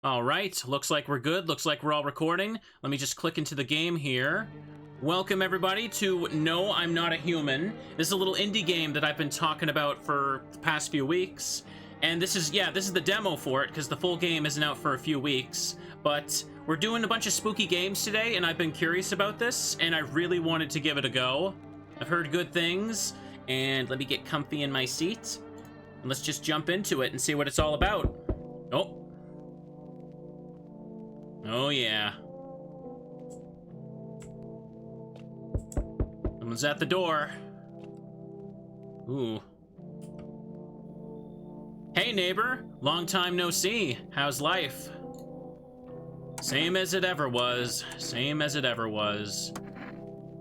All right, looks like we're good. Looks like we're all recording. Let me just click into the game here. Welcome everybody to No, I'm Not a Human. This is a little indie game that I've been talking about for the past few weeks. And this is the demo for it, because the full game isn't out for a few weeks. But we're doing a bunch of spooky games today, and I've been curious about this, and I really wanted to give it a go. I've heard good things, and let me get comfy in my seat. And let's just jump into it and see what it's all about. Oh. Oh, yeah. Someone's at the door. Ooh. Hey, neighbor. Long time no see. How's life? Same as it ever was. Same as it ever was.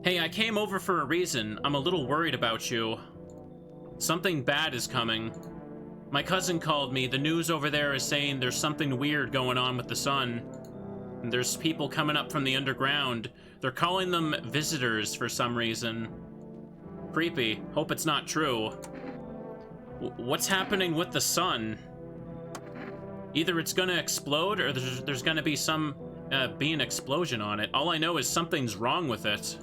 Hey, I came over for a reason. I'm a little worried about you. Something bad is coming. My cousin called me. The news over there is saying there's something weird going on with the sun. And there's people coming up from the underground. They're calling them visitors for some reason. Creepy. Hope it's not true. What's happening with the sun? Either it's gonna explode or there's gonna be be an explosion on it. All I know is something's wrong with it.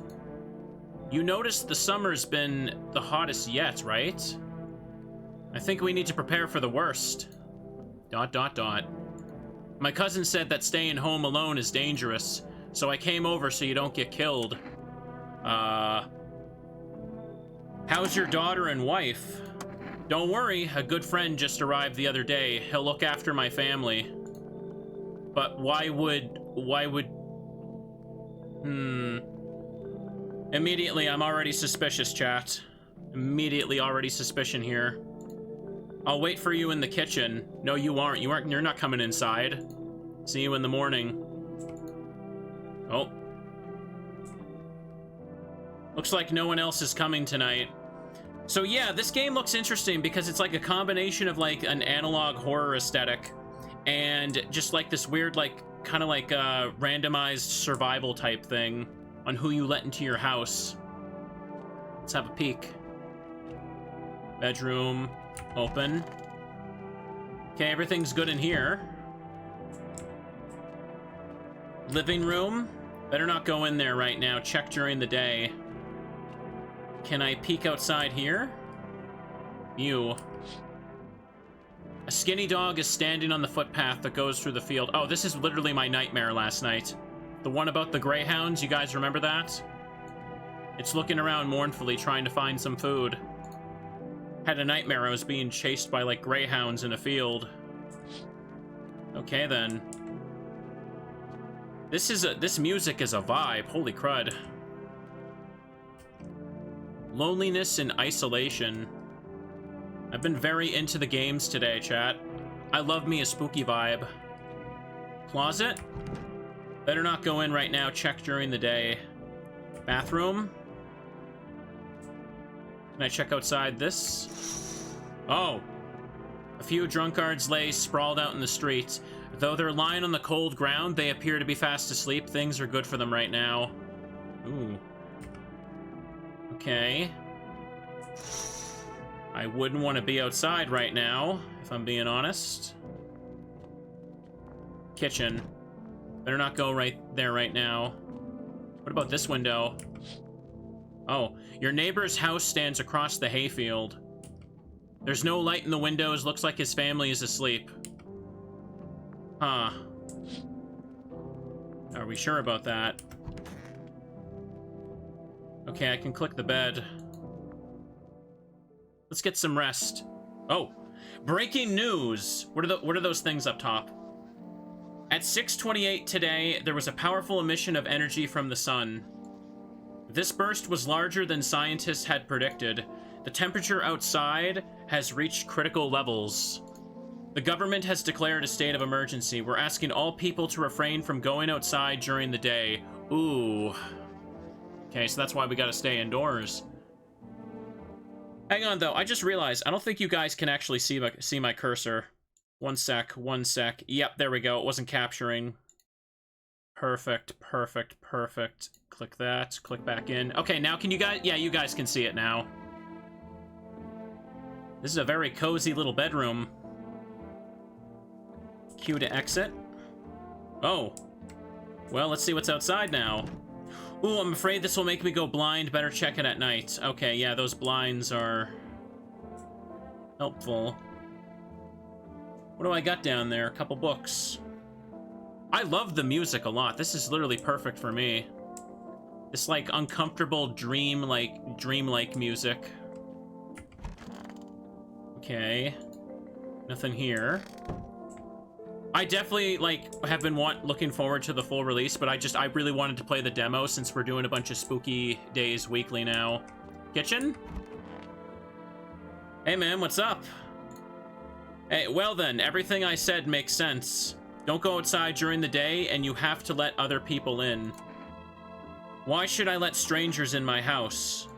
You noticed the summer's been the hottest yet, right? I think we need to prepare for the worst. ... My cousin said that staying home alone is dangerous, so I came over so you don't get killed. How's your daughter and wife? Don't worry, a good friend just arrived the other day. He'll look after my family. But why would... Immediately, I'm already suspicious, chat. Immediately already suspicion here. I'll wait for you in the kitchen. No, you aren't. You're not coming inside. See you in the morning. Oh. Looks like no one else is coming tonight. So yeah, this game looks interesting because it's like a combination of like an analog horror aesthetic and just like this weird, like, kind of like a randomized survival type thing on who you let into your house. Let's have a peek. Bedroom. Open. Okay, everything's good in here. Living room. Better not go in there right now. Check during the day. Can I peek outside here? Ew. A skinny dog is standing on the footpath that goes through the field. Oh, this is literally my nightmare last night. The one about the greyhounds, you guys remember that? It's looking around mournfully trying to find some food. Had a nightmare I was being chased by, like, greyhounds in a field. Okay, then. This music is a vibe. Holy crud. Loneliness and isolation. I've been very into the games today, chat. I love me a spooky vibe. Closet? Better not go in right now. Check during the day. Bathroom? Can I check outside this? Oh. A few drunkards lay sprawled out in the streets. Though they're lying on the cold ground, they appear to be fast asleep. Things are good for them right now. Ooh. Okay. I wouldn't want to be outside right now, if I'm being honest. Kitchen. Better not go right there right now. What about this window? Oh, your neighbor's house stands across the hayfield. There's no light in the windows. Looks like his family is asleep. Huh. Are we sure about that? Okay, I can click the bed. Let's get some rest. Oh, breaking news. What are those things up top? At 6:28 today, there was a powerful emission of energy from the sun. This burst was larger than scientists had predicted. The temperature outside has reached critical levels. The government has declared a state of emergency. We're asking all people to refrain from going outside during the day. Ooh. Okay, so that's why we gotta stay indoors. Hang on, though. I just realized I don't think you guys can actually see my cursor. One sec. Yep, there we go. It wasn't capturing. Perfect. Click that. Click back in. Okay, now can you guys... Yeah, you guys can see it now. This is a very cozy little bedroom. Q to exit. Oh. Well, let's see what's outside now. Ooh, I'm afraid this will make me go blind. Better check it at night. Okay, yeah, those blinds are helpful. What do I got down there? A couple books. I love the music a lot. This is literally perfect for me. This, like, uncomfortable dreamlike music. Okay. Nothing here. I definitely, like, have been looking forward to the full release, but I really wanted to play the demo since we're doing a bunch of spooky days weekly now. Kitchen? Hey, man, what's up? Hey, well then, everything I said makes sense. Don't go outside during the day, and you have to let other people in. Why should I let strangers in my house?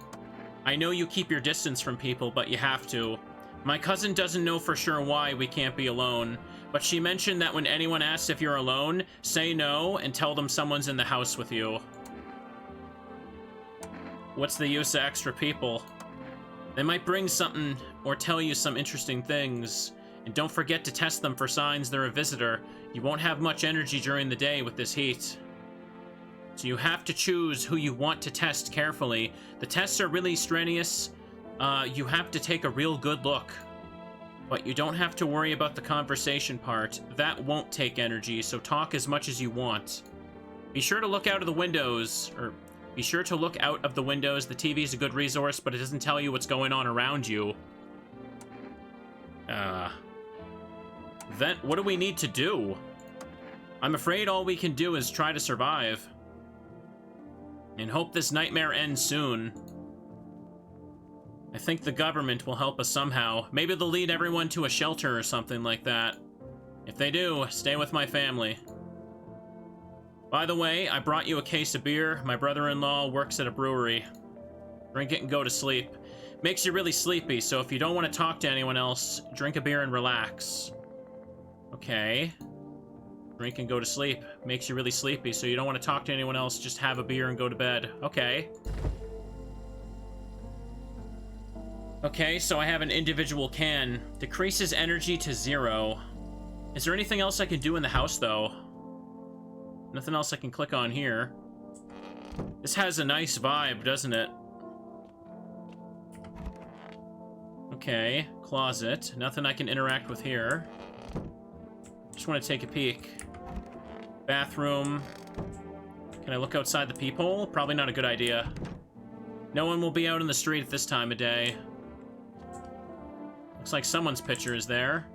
I know you keep your distance from people, but you have to. My cousin doesn't know for sure why we can't be alone, but she mentioned that when anyone asks if you're alone, say no and tell them someone's in the house with you. What's the use of extra people? They might bring something or tell you some interesting things. And don't forget to test them for signs they're a visitor. You won't have much energy during the day with this heat. So you have to choose who you want to test carefully. The tests are really strenuous. You have to take a real good look. But you don't have to worry about the conversation part. That won't take energy, so talk as much as you want. Be sure to look out of the windows, or be sure to look out of the windows. The TV is a good resource, but it doesn't tell you what's going on around you. Then what do we need to do? I'm afraid all we can do is try to survive. And hope this nightmare ends soon. I think the government will help us somehow. Maybe they'll lead everyone to a shelter or something like that. If they do, stay with my family. By the way, I brought you a case of beer. My brother-in-law works at a brewery. Drink it and go to sleep. Makes you really sleepy, so if you don't want to talk to anyone else, drink a beer and relax. Okay. Drink and go to sleep. Makes you really sleepy, so you don't want to talk to anyone else, just have a beer and go to bed. Okay. Okay, so I have an individual can. Decreases energy to 0. Is there anything else I can do in the house, though? Nothing else I can click on here. This has a nice vibe, doesn't it? Okay, closet. Nothing I can interact with here. Just want to take a peek. Bathroom. Can I look outside the peephole? Probably not a good idea. No one will be out in the street at this time of day. Looks like someone's picture is there.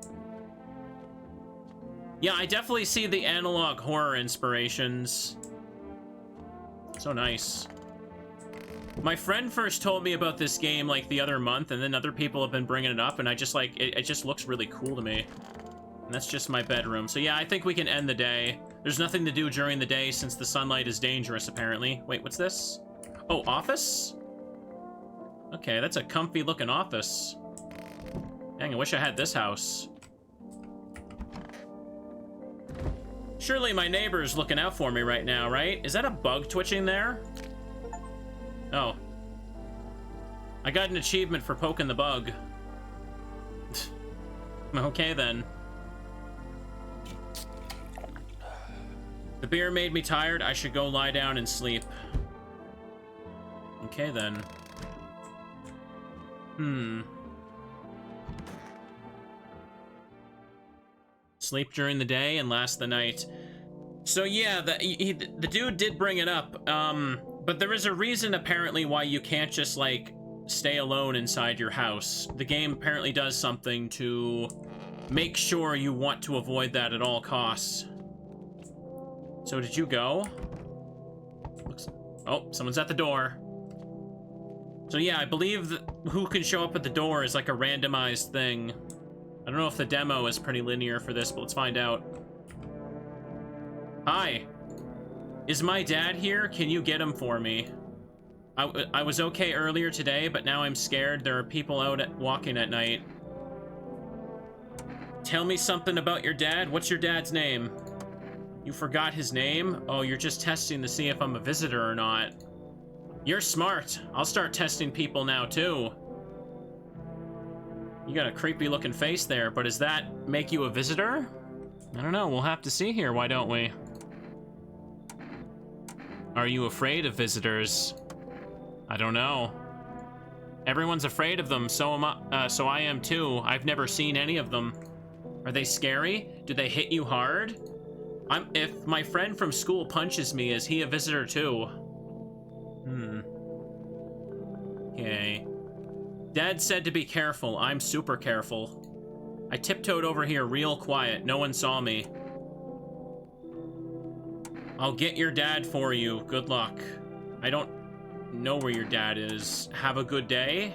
Yeah, I definitely see the analog horror inspirations. So nice. My friend first told me about this game like the other month, and then other people have been bringing it up, and I just like, it just looks really cool to me. And that's just my bedroom. So yeah, I think we can end the day. There's nothing to do during the day since the sunlight is dangerous, apparently. Wait, what's this? Oh, office? Okay, that's a comfy looking office. Dang, I wish I had this house. Surely my neighbor's looking out for me right now, right? Is that a bug twitching there? Oh. I got an achievement for poking the bug. Okay, then. The beer made me tired. I should go lie down and sleep. Okay, then. Sleep during the day and last the night. So yeah, the dude did bring it up. But there is a reason apparently why you can't just like stay alone inside your house. The game apparently does something to make sure you want to avoid that at all costs. So did you go? Oh, someone's at the door. So yeah, I believe that who can show up at the door is like a randomized thing. I don't know if the demo is pretty linear for this, but let's find out. Hi. Is my dad here? Can you get him for me? I was okay earlier today, but now I'm scared. There are people out walking at night. Tell me something about your dad. What's your dad's name? You forgot his name? Oh, you're just testing to see if I'm a visitor or not. You're smart. I'll start testing people now, too. You got a creepy looking face there, but does that make you a visitor? I don't know. We'll have to see here, why don't we? Are you afraid of visitors? I don't know. Everyone's afraid of them, so I am too. I've never seen any of them. Are they scary? Do they hit you hard? If my friend from school punches me, is he a visitor too? Okay. Dad said to be careful. I'm super careful. I tiptoed over here real quiet. No one saw me. I'll get your dad for you. Good luck. I don't know where your dad is. Have a good day.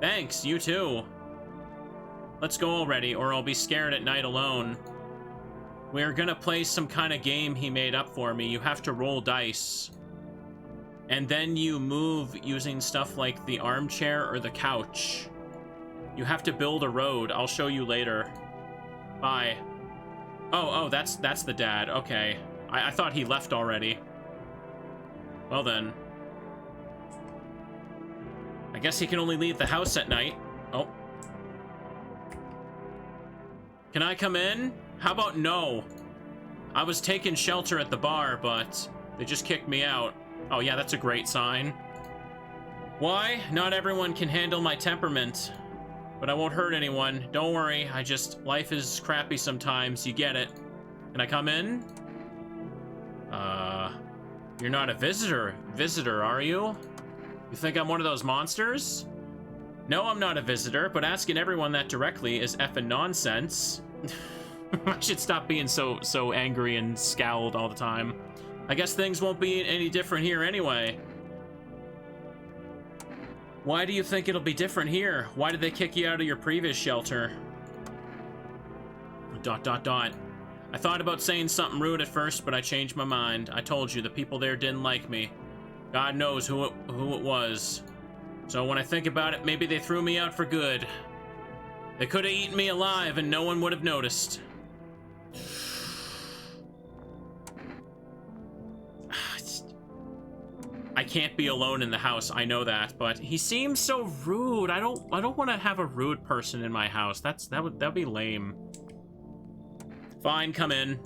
Thanks, you too. Let's go already, or I'll be scared at night alone. We're gonna play some kind of game he made up for me. You have to roll dice. And then you move using stuff like the armchair or the couch. You have to build a road. I'll show you later. Bye. Oh, that's the dad. Okay. I thought he left already. Well then. I guess he can only leave the house at night. Oh. Can I come in? How about no? I was taking shelter at the bar, but they just kicked me out. Oh yeah, that's a great sign. Why? Not everyone can handle my temperament. But I won't hurt anyone. Don't worry, life is crappy sometimes, you get it. Can I come in? You're not a visitor, are you? You think I'm one of those monsters? No, I'm not a visitor, but asking everyone that directly is effing nonsense. I should stop being so angry and scowled all the time. I guess things won't be any different here anyway. Why do you think it'll be different here? Why did they kick you out of your previous shelter? ... I thought about saying something rude at first, but I changed my mind. I told you, the people there didn't like me. God knows who it was. So when I think about it, maybe they threw me out for good. They could have eaten me alive and no one would have noticed. I can't be alone in the house, I know that, but he seems so rude. I don't want to have a rude person in my house. That'd be lame. Fine, come in.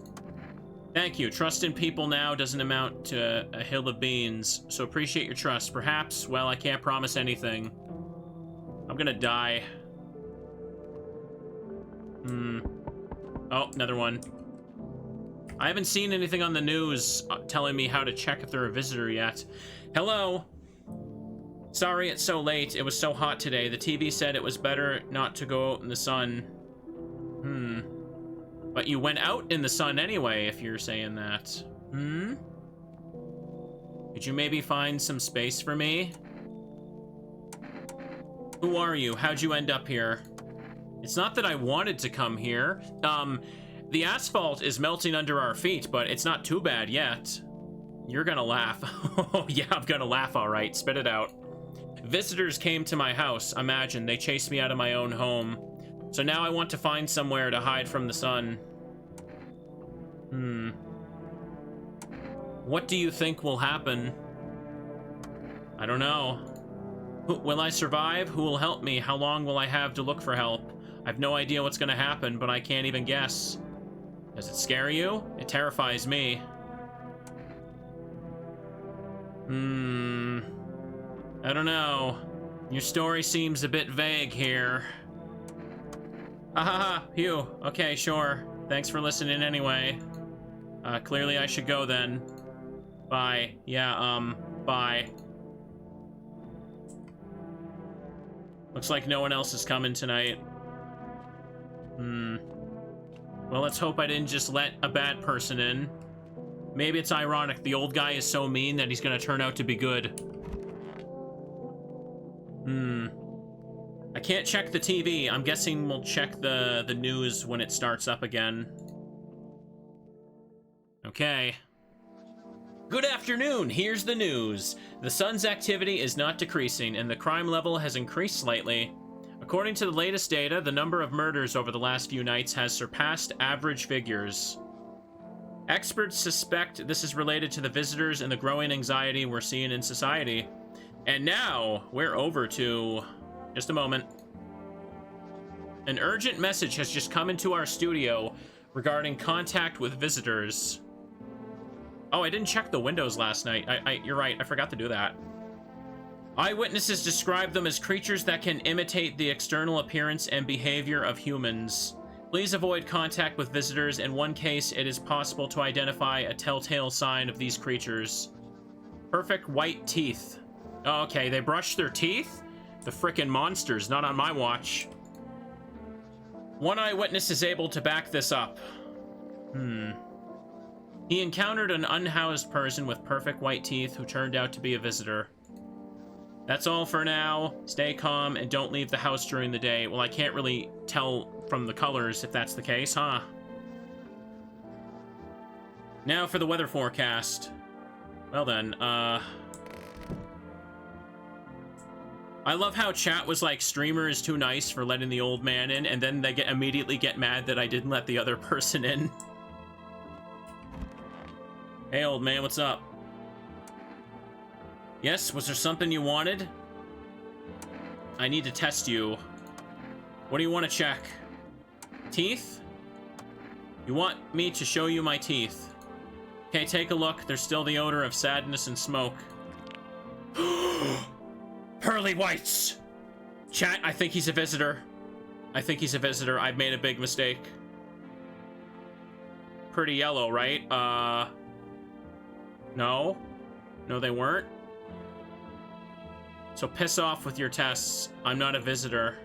Thank you. Trust in people now doesn't amount to a hill of beans, so appreciate your trust. Perhaps, well, I can't promise anything. I'm gonna die. Oh, another one. I haven't seen anything on the news telling me how to check if they're a visitor yet. Hello. Sorry it's so late. It was so hot today. The TV said it was better not to go out in the sun. But you went out in the sun anyway, if you're saying that. Could you maybe find some space for me? Who are you? How'd you end up here? It's not that I wanted to come here. The asphalt is melting under our feet, but it's not too bad yet. You're gonna laugh. Oh, yeah, I'm gonna laugh, all right. Spit it out. Visitors came to my house. Imagine, they chased me out of my own home. So now I want to find somewhere to hide from the sun. What do you think will happen? I don't know. Will I survive? Who will help me? How long will I have to look for help? I have no idea what's gonna happen, but I can't even guess. Does it scare you? It terrifies me. I don't know. Your story seems a bit vague here. Ahaha, Hugh. Okay, sure. Thanks for listening anyway. Clearly I should go then. Bye. Yeah, bye. Looks like no one else is coming tonight. Well, let's hope I didn't just let a bad person in. Maybe it's ironic. The old guy is so mean that he's gonna turn out to be good. I can't check the TV. I'm guessing we'll check the news when it starts up again. Okay. Good afternoon, here's the news. The sun's activity is not decreasing, and the crime level has increased slightly. According to the latest data, the number of murders over the last few nights has surpassed average figures. Experts suspect this is related to the visitors and the growing anxiety we're seeing in society. And now, we're over to... just a moment. An urgent message has just come into our studio regarding contact with visitors. Oh, I didn't check the windows last night. You're right, I forgot to do that. Eyewitnesses describe them as creatures that can imitate the external appearance and behavior of humans. Please avoid contact with visitors. In one case, it is possible to identify a telltale sign of these creatures. Perfect white teeth. Oh, okay, they brush their teeth? The frickin' monsters, not on my watch. One eyewitness is able to back this up. He encountered an unhoused person with perfect white teeth who turned out to be a visitor. That's all for now. Stay calm and don't leave the house during the day. Well, I can't really tell from the colors if that's the case, huh? Now for the weather forecast. Well then, I love how chat was like, streamer is too nice for letting the old man in, and then they immediately get mad that I didn't let the other person in. Hey, old man, what's up? Yes, was there something you wanted? I need to test you. What do you want to check? Teeth? You want me to show you my teeth? Okay, take a look. There's still the odor of sadness and smoke. Pearly whites! Chat, I think he's a visitor. I think he's a visitor. I've made a big mistake. Pretty yellow, right? No. No, they weren't. So piss off with your tests. I'm not a visitor.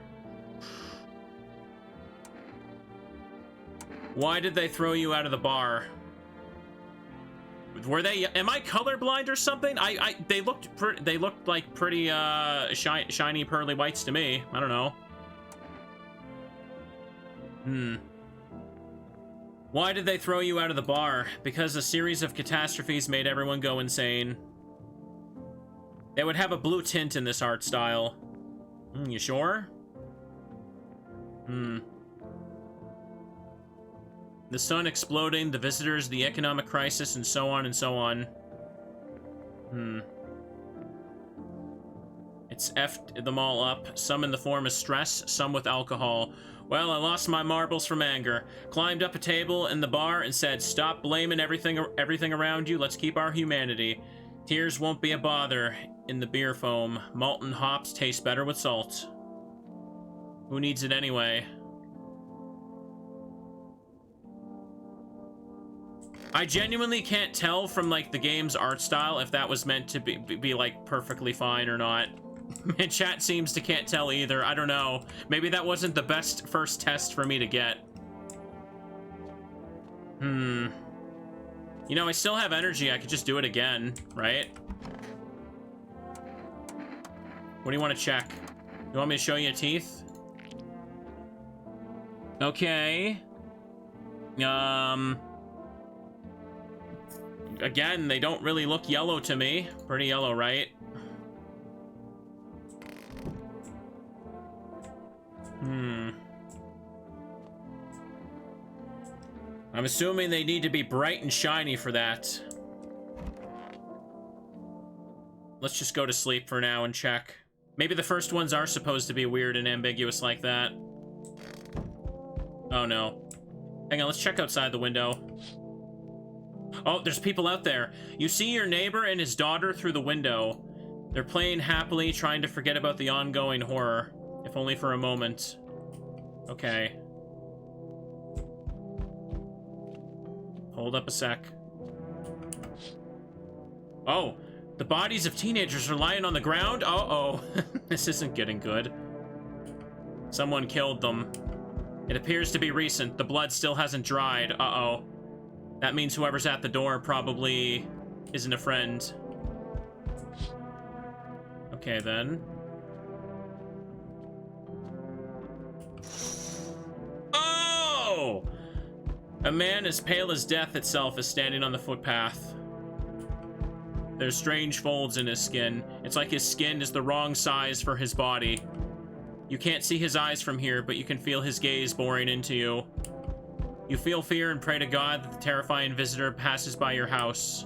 Why did they throw you out of the bar? Were they? Am I colorblind or something? They looked like pretty shiny pearly whites to me. I don't know. Why did they throw you out of the bar? Because a series of catastrophes made everyone go insane. They would have a blue tint in this art style. You sure? The sun exploding, the visitors, the economic crisis, and so on and so on. It's effed them all up, some in the form of stress, some with alcohol. Well, I lost my marbles from anger. Climbed up a table in the bar and said, stop blaming everything around you, let's keep our humanity. Tears won't be a bother in the beer foam. Malt and hops taste better with salt. Who needs it anyway? I genuinely can't tell from, like, the game's art style if that was meant to be like, perfectly fine or not. And chat seems to can't tell either. I don't know. Maybe that wasn't the best first test for me to get. You know, I still have energy. I could just do it again, right? What do you want to check? You want me to show you teeth? Okay. Again, they don't really look yellow to me. Pretty yellow, right? I'm assuming they need to be bright and shiny for that. Let's just go to sleep for now and check. Maybe the first ones are supposed to be weird and ambiguous like that. Oh no. Hang on, let's check outside the window. Oh, there's people out there. You see your neighbor and his daughter through the window. They're playing happily, trying to forget about the ongoing horror. If only for a moment. Okay. Hold up a sec. Oh, the bodies of teenagers are lying on the ground? Uh-oh. This isn't getting good. Someone killed them. It appears to be recent. The blood still hasn't dried. Uh-oh. That means whoever's at the door probably isn't a friend. Okay, then. Oh! A man as pale as death itself is standing on the footpath. There's strange folds in his skin. It's like his skin is the wrong size for his body. You can't see his eyes from here, but you can feel his gaze boring into you. You feel fear and pray to God that the terrifying visitor passes by your house.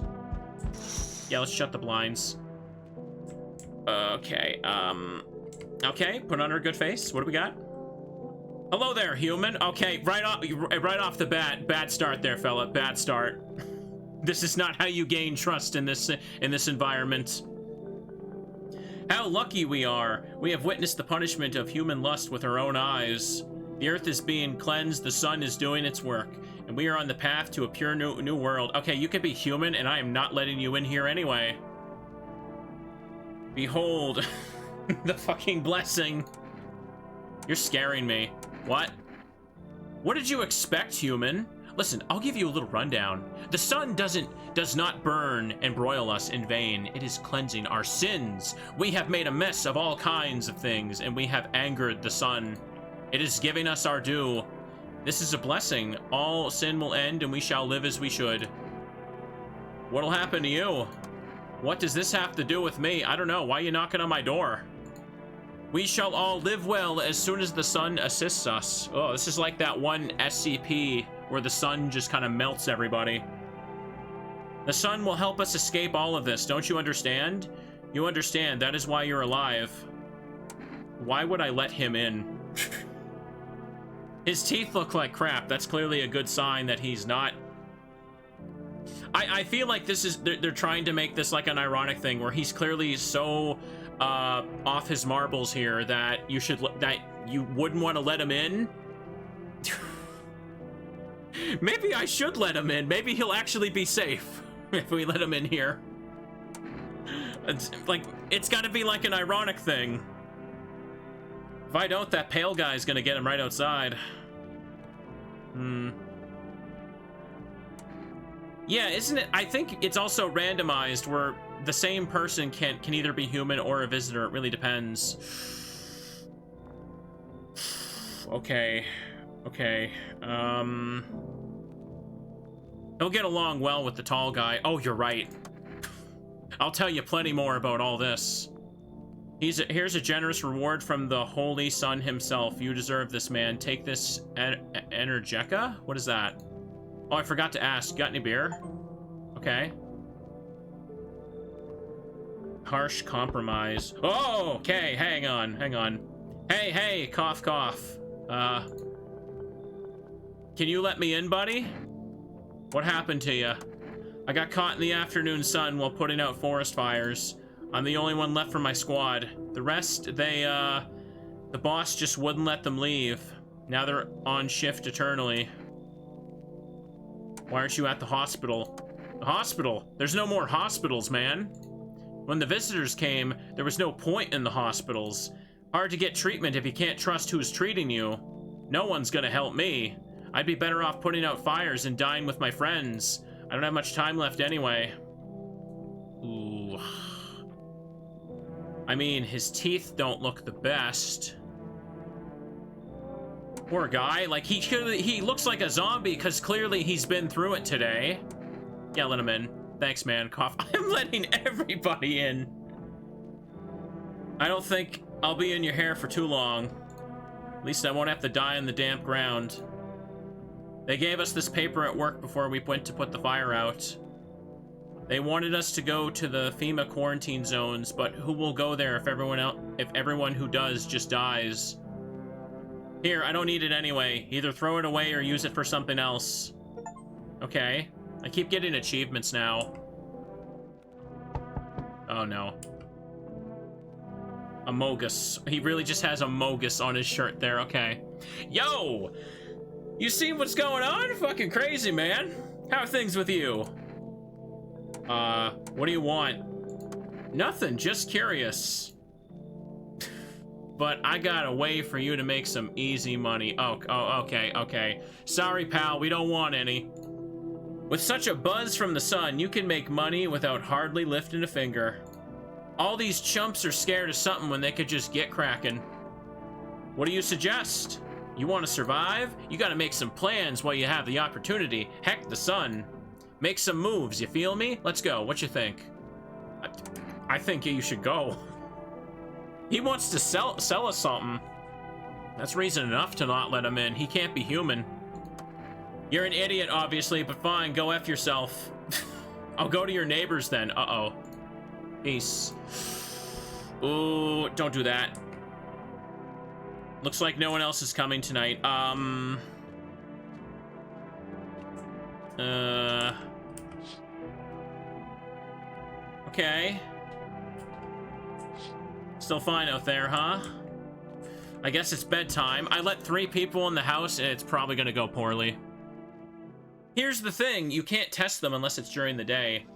Yeah, let's shut the blinds. Okay, okay, put on our good face. What do we got? Hello there, human. Okay, right off the bat, bad start there, fella. Bad start. This is not how you gain trust in this environment. How lucky we are. We have witnessed the punishment of human lust with our own eyes. The earth is being cleansed, the sun is doing its work, and we are on the path to a pure new world. Okay, you can be human, and I am not letting you in here anyway. Behold, the fucking blessing. You're scaring me. What? What did you expect, human? Listen, I'll give you a little rundown. The sun does not burn and broil us in vain. It is cleansing our sins. We have made a mess of all kinds of things, and we have angered the sun. It is giving us our due. This is a blessing. All sin will end, and we shall live as we should. What'll happen to you? What does this have to do with me? I don't know. Why are you knocking on my door? We shall all live well as soon as the sun assists us. Oh, this is like that one SCP where the sun just kind of melts everybody. The sun will help us escape all of this. Don't you understand? You understand. That is why you're alive. Why would I let him in? His teeth look like crap. That's clearly a good sign that he's not. I feel like this is they're trying to make this like an ironic thing where he's clearly so off his marbles here that you wouldn't want to let him in. Maybe I should let him in. Maybe he'll actually be safe if we let him in here. It's got to be like an ironic thing. If I don't, that pale guy's gonna get him right outside. Yeah, isn't it? I think it's also randomized where the same person can either be human or a visitor. It really depends. Okay. He'll get along well with the tall guy. Oh, you're right. I'll tell you plenty more about all this. Here's a generous reward from the Holy Sun himself. You deserve this, man. Take this Energeca? What is that? Oh, I forgot to ask. Got any beer? Okay. Harsh compromise. Oh, okay. Hang on. Hey, cough. Can you let me in, buddy? What happened to you? I got caught in the afternoon sun while putting out forest fires. I'm the only one left from my squad. The rest, the boss just wouldn't let them leave. Now they're on shift eternally. Why aren't you at the hospital? The hospital? There's no more hospitals, man. When the visitors came, there was no point in the hospitals. Hard to get treatment if you can't trust who's treating you. No one's gonna help me. I'd be better off putting out fires and dying with my friends. I don't have much time left anyway. Ooh. I mean, his teeth don't look the best. Poor guy. Like, he looks like a zombie because clearly he's been through it today. Yeah, let him in. Thanks, man. Cough. I'm letting everybody in. I don't think I'll be in your hair for too long. At least I won't have to die in the damp ground. They gave us this paper at work before we went to put the fire out. They wanted us to go to the FEMA quarantine zones, but who will go there if everyone who does just dies? Here, I don't need it anyway. Either throw it away or use it for something else. Okay. I keep getting achievements now. Oh no. Amogus. He really just has Amogus on his shirt there. Okay. Yo! You see what's going on? Fucking crazy, man. How are things with you? What do you want? Nothing, just curious. But I got a way for you to make some easy money. Oh, okay. Sorry, pal, we don't want any. With such a buzz from the sun, you can make money without hardly lifting a finger. All these chumps are scared of something when they could just get cracking. What do you suggest? You want to survive? You gotta make some plans while you have the opportunity. Heck the sun. Make some moves, you feel me? Let's go, what you think? I think you should go. He wants to sell us something. That's reason enough to not let him in. He can't be human. You're an idiot, obviously, but fine, go F yourself. I'll go to your neighbors then. Uh-oh. Peace. Ooh, don't do that. Looks like no one else is coming tonight. okay. Still fine out there, huh? I guess it's bedtime. I let 3 people in the house, and it's probably gonna go poorly. Here's the thing, you can't test them unless it's during the day.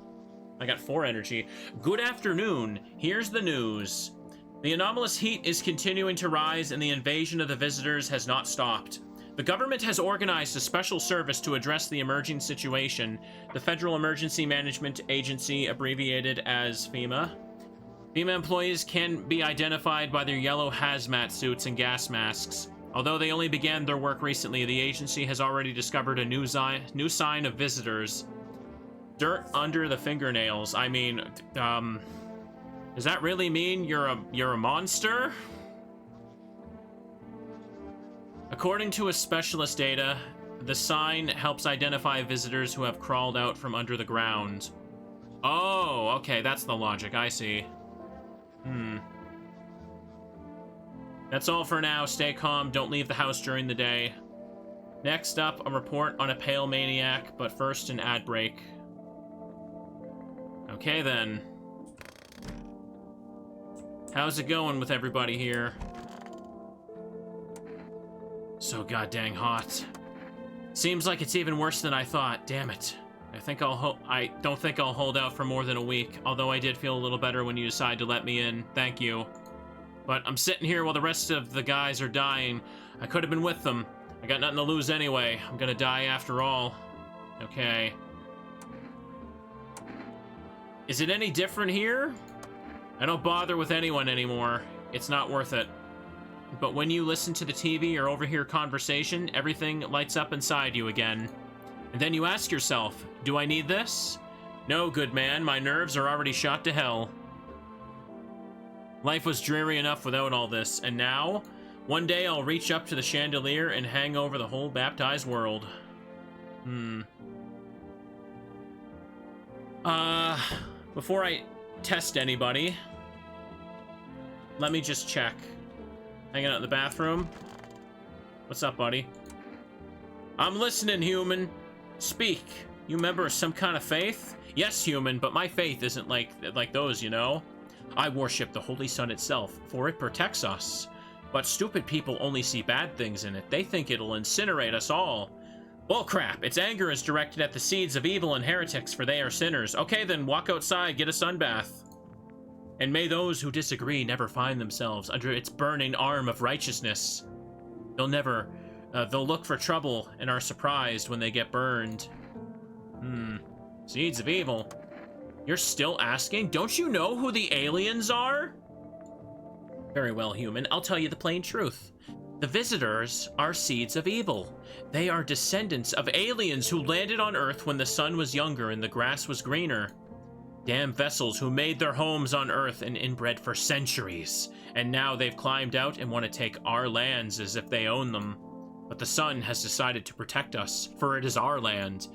I got 4 energy. Good afternoon. Here's the news. The anomalous heat is continuing to rise, and the invasion of the visitors has not stopped. The government has organized a special service to address the emerging situation. The Federal Emergency Management Agency, abbreviated as FEMA. FEMA employees can be identified by their yellow hazmat suits and gas masks. Although they only began their work recently, the agency has already discovered a new sign of visitors. Dirt under the fingernails. I mean, does that really mean you're a monster? According to a specialist data, the sign helps identify visitors who have crawled out from under the ground. Oh, okay, that's the logic, I see. That's all for now. Stay calm, don't leave the house during the day. Next up, a report on a pale maniac, but first an ad break. Okay then. How's it going with everybody here? So goddamn hot. Seems like it's even worse than I thought. Damn it. I don't think I'll hold out for more than a week, although I did feel a little better when you decided to let me in. Thank you. But I'm sitting here while the rest of the guys are dying. I could have been with them. I got nothing to lose anyway. I'm gonna die after all. Okay. Is it any different here? I don't bother with anyone anymore. It's not worth it. But when you listen to the TV or overhear conversation, everything lights up inside you again. And then you ask yourself, do I need this? No, good man, my nerves are already shot to hell. Life was dreary enough without all this, and now, one day I'll reach up to the chandelier and hang over the whole baptized world. Before I test anybody, let me just check. Hanging out in the bathroom? What's up, buddy? I'm listening, human. Speak. You member of some kind of faith? Yes, human, but my faith isn't like those, you know? I worship the Holy Sun itself, for it protects us. But stupid people only see bad things in it. They think it'll incinerate us all. Bullcrap! Its anger is directed at the seeds of evil and heretics, for they are sinners. Okay then, walk outside, get a sunbath. And may those who disagree never find themselves under its burning arm of righteousness. They'll look for trouble and are surprised when they get burned. Seeds of evil. You're still asking? Don't you know who the aliens are? Very well, human. I'll tell you the plain truth. The visitors are seeds of evil. They are descendants of aliens who landed on Earth when the sun was younger and the grass was greener. Damn vessels who made their homes on Earth and inbred for centuries. And now they've climbed out and want to take our lands as if they own them. But the sun has decided to protect us, for it is our land.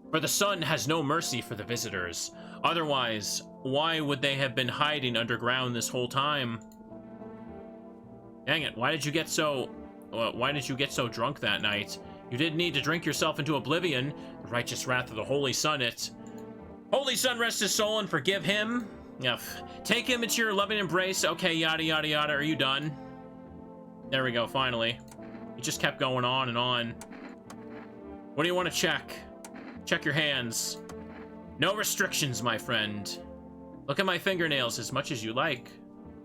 For the sun has no mercy for the visitors. Otherwise, why would they have been hiding underground this whole time? Dang it, why did you get so drunk that night? You didn't need to drink yourself into oblivion. The righteous wrath of the Holy Sun, Holy Sun, rest his soul and forgive him. Take him into your loving embrace. Okay, yada, yada, yada. Are you done? There we go, finally. It just kept going on and on. What do you want to check? Check your hands. No restrictions, my friend. Look at my fingernails as much as you like.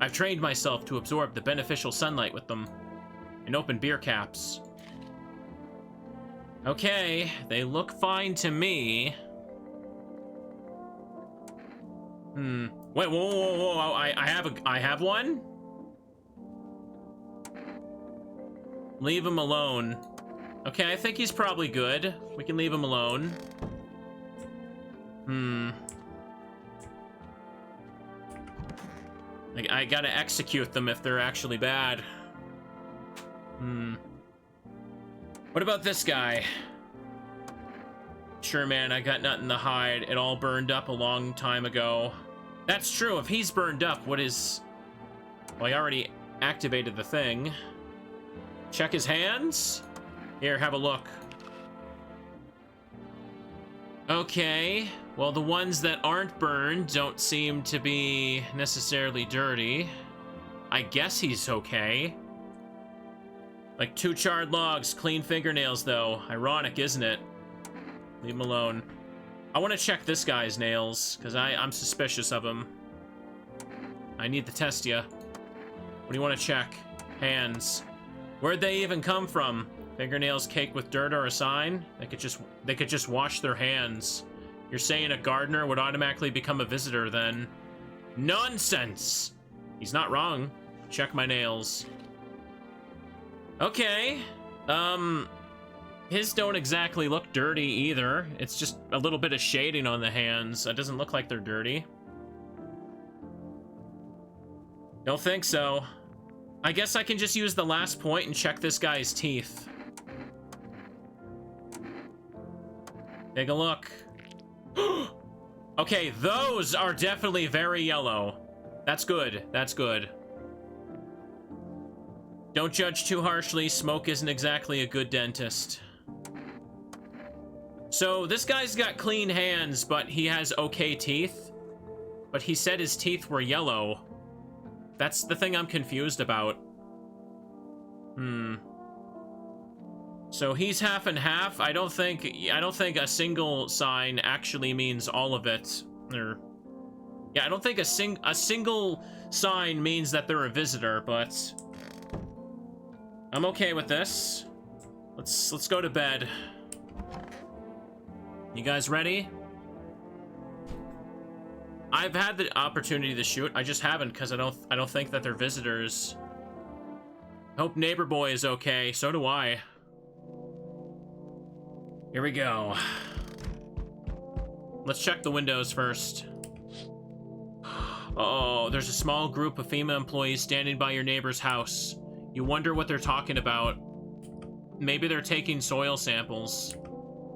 I've trained myself to absorb the beneficial sunlight with them. And open beer caps. Okay, they look fine to me. Wait, whoa, I have one? Leave him alone. Okay, I think he's probably good. We can leave him alone. I gotta execute them if they're actually bad. What about this guy? Sure, man, I got nothing to hide. It all burned up a long time ago. That's true. If he's burned up, what is... Well, I already activated the thing. Check his hands? Here, have a look. Okay, well, the ones that aren't burned don't seem to be necessarily dirty. I guess he's okay. Like 2 charred logs, clean fingernails, though. Ironic, isn't it? Leave him alone. I want to check this guy's nails, because I'm suspicious of him. I need to test ya. What do you want to check? Hands. Where'd they even come from? Fingernails caked with dirt are a sign? They could just wash their hands. You're saying a gardener would automatically become a visitor then? Nonsense! He's not wrong. Check my nails. Okay. His don't exactly look dirty either. It's just a little bit of shading on the hands. It doesn't look like they're dirty. Don't think so. I guess I can just use the last point and check this guy's teeth. Take a look. Okay, those are definitely very yellow. That's good. That's good. Don't judge too harshly. Smoke isn't exactly a good dentist. So this guy's got clean hands, but he has okay teeth. But he said his teeth were yellow. That's the thing I'm confused about. So he's half and half. I don't think a single sign actually means all of it. Or yeah, I don't think a single sign means that they're a visitor, but I'm okay with this. Let's go to bed. You guys ready? I've had the opportunity to shoot. I just haven't because I don't think that they're visitors. Hope neighbor boy is okay. So do I. Here we go. Let's check the windows first. Oh, there's a small group of FEMA employees standing by your neighbor's house. You wonder what they're talking about. Maybe they're taking soil samples.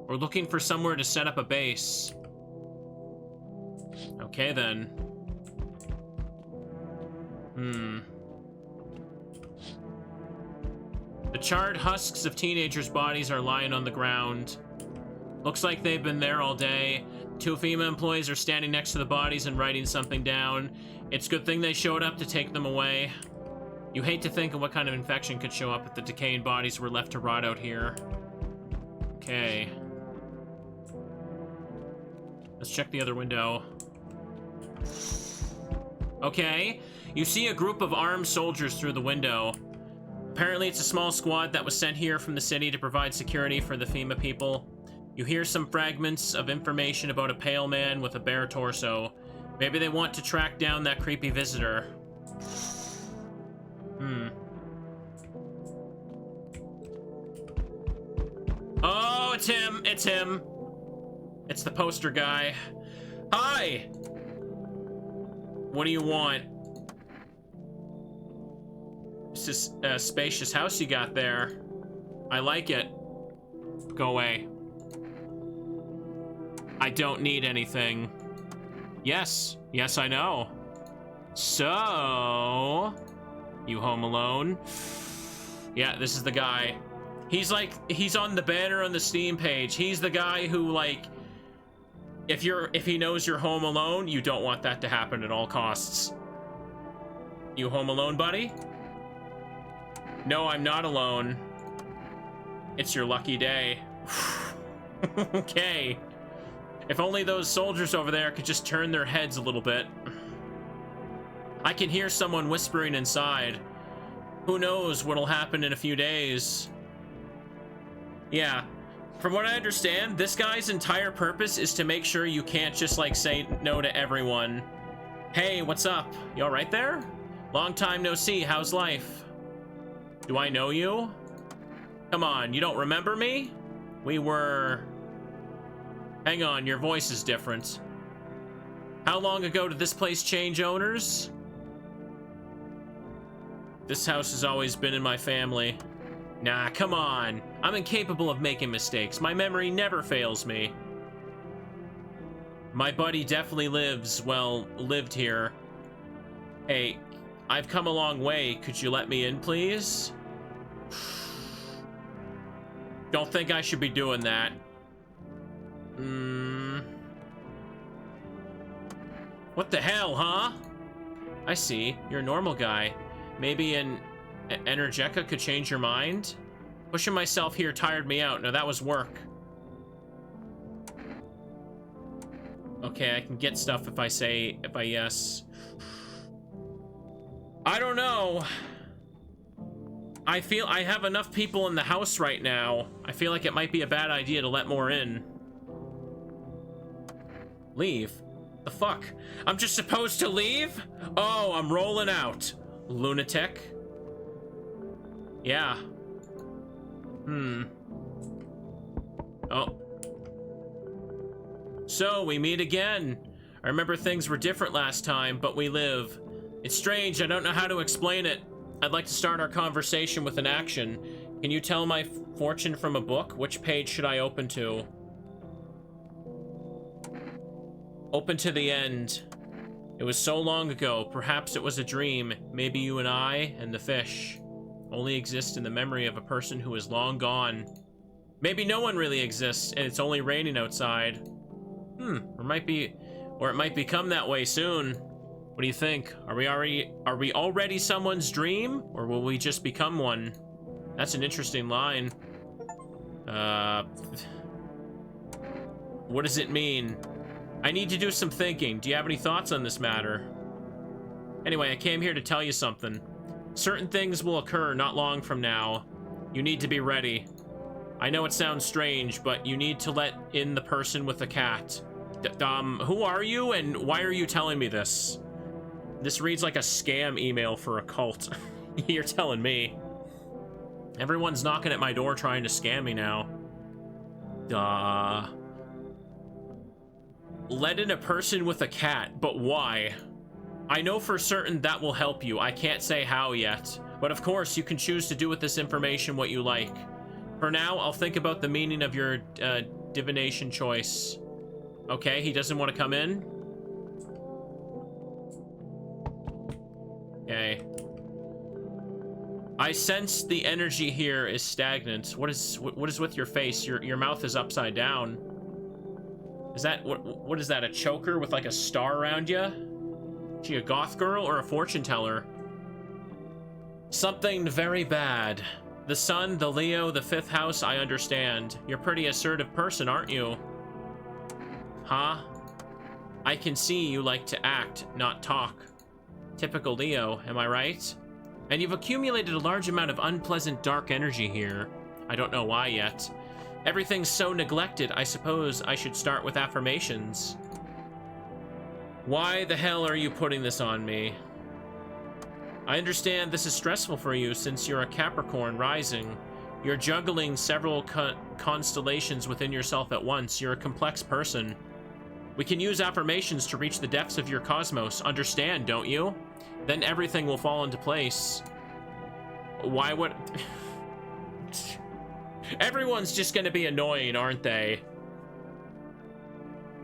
Or looking for somewhere to set up a base. Okay, then. The charred husks of teenagers' bodies are lying on the ground. Looks like they've been there all day. 2 FEMA employees are standing next to the bodies and writing something down. It's a good thing they showed up to take them away. You hate to think of what kind of infection could show up if the decaying bodies were left to rot out here. Okay. Let's check the other window. Okay. You see a group of armed soldiers through the window. Apparently it's a small squad that was sent here from the city to provide security for the FEMA people. You hear some fragments of information about a pale man with a bare torso. Maybe they want to track down that creepy visitor. Oh, it's him! It's him! It's the poster guy. Hi! What do you want? It's this spacious house you got there. I like it. Go away. I don't need anything. Yes. Yes, I know. So... You home alone? Yeah, this is the guy. He's on the banner on the Steam page. He's the guy who, like... If he knows you're home alone, you don't want that to happen at all costs. You home alone, buddy? No, I'm not alone. It's your lucky day. Okay. If only those soldiers over there could just turn their heads a little bit. I can hear someone whispering inside. Who knows what'll happen in a few days. Yeah. From what I understand, this guy's entire purpose is to make sure you can't just, like, say no to everyone. Hey, what's up? You all right there? Long time no see. How's life? Do I know you? Come on, you don't remember me? We were... Hang on, your voice is different. How long ago did this place change owners? This house has always been in my family. Nah, come on. I'm incapable of making mistakes. My memory never fails me. My buddy definitely lived here. Hey, I've come a long way. Could you let me in, please? Don't think I should be doing that. What the hell, huh? I see. You're a normal guy. Maybe an Energeca could change your mind? Pushing myself here tired me out. No, that was work. Okay, I can get stuff if I yes. I don't know. I feel I have enough people in the house right now. I feel like it might be a bad idea to let more in. Leave? The fuck? I'm just supposed to leave? Oh, I'm rolling out. Lunatic. Yeah. Oh. So, we meet again. I remember things were different last time, but we live. It's strange, I don't know how to explain it. I'd like to start our conversation with an action. Can you tell my fortune from a book? Which page should I open to? Open to the end. It was so long ago. Perhaps it was a dream. Maybe you and I and the fish only exist in the memory of a person who is long gone. Maybe no one really exists and it's only raining outside. Or it might become that way soon. What do you think? Are we already someone's dream, or will we just become one? That's an interesting line. What does it mean? I need to do some thinking. Do you have any thoughts on this matter? Anyway, I came here to tell you something. Certain things will occur not long from now. You need to be ready. I know it sounds strange, but you need to let in the person with the cat. Who are you, and why are you telling me this? This reads like a scam email for a cult. You're telling me. Everyone's knocking at my door trying to scam me now. Let in a person with a cat, but why? I know for certain that will help you. I can't say how yet. But of course, you can choose to do with this information what you like. For now, I'll think about the meaning of your divination choice. Okay, he doesn't want to come in? Okay. I sense the energy here is stagnant. What is with your face? Your mouth is upside down. Is that what is that? A choker with like a star around you? Is she a goth girl or a fortune teller? Something very bad. The sun, the Leo, the fifth house, I understand. You're a pretty assertive person, aren't you? Huh? I can see you like to act, not talk. Typical Leo, am I right? And you've accumulated a large amount of unpleasant dark energy here. I don't know why yet. Everything's so neglected, I suppose I should start with affirmations. Why the hell are you putting this on me? I understand this is stressful for you since you're a Capricorn rising. You're juggling several constellations within yourself at once. You're a complex person. We can use affirmations to reach the depths of your cosmos. Understand, don't you? Then everything will fall into place. Why would... Everyone's just gonna be annoying, aren't they?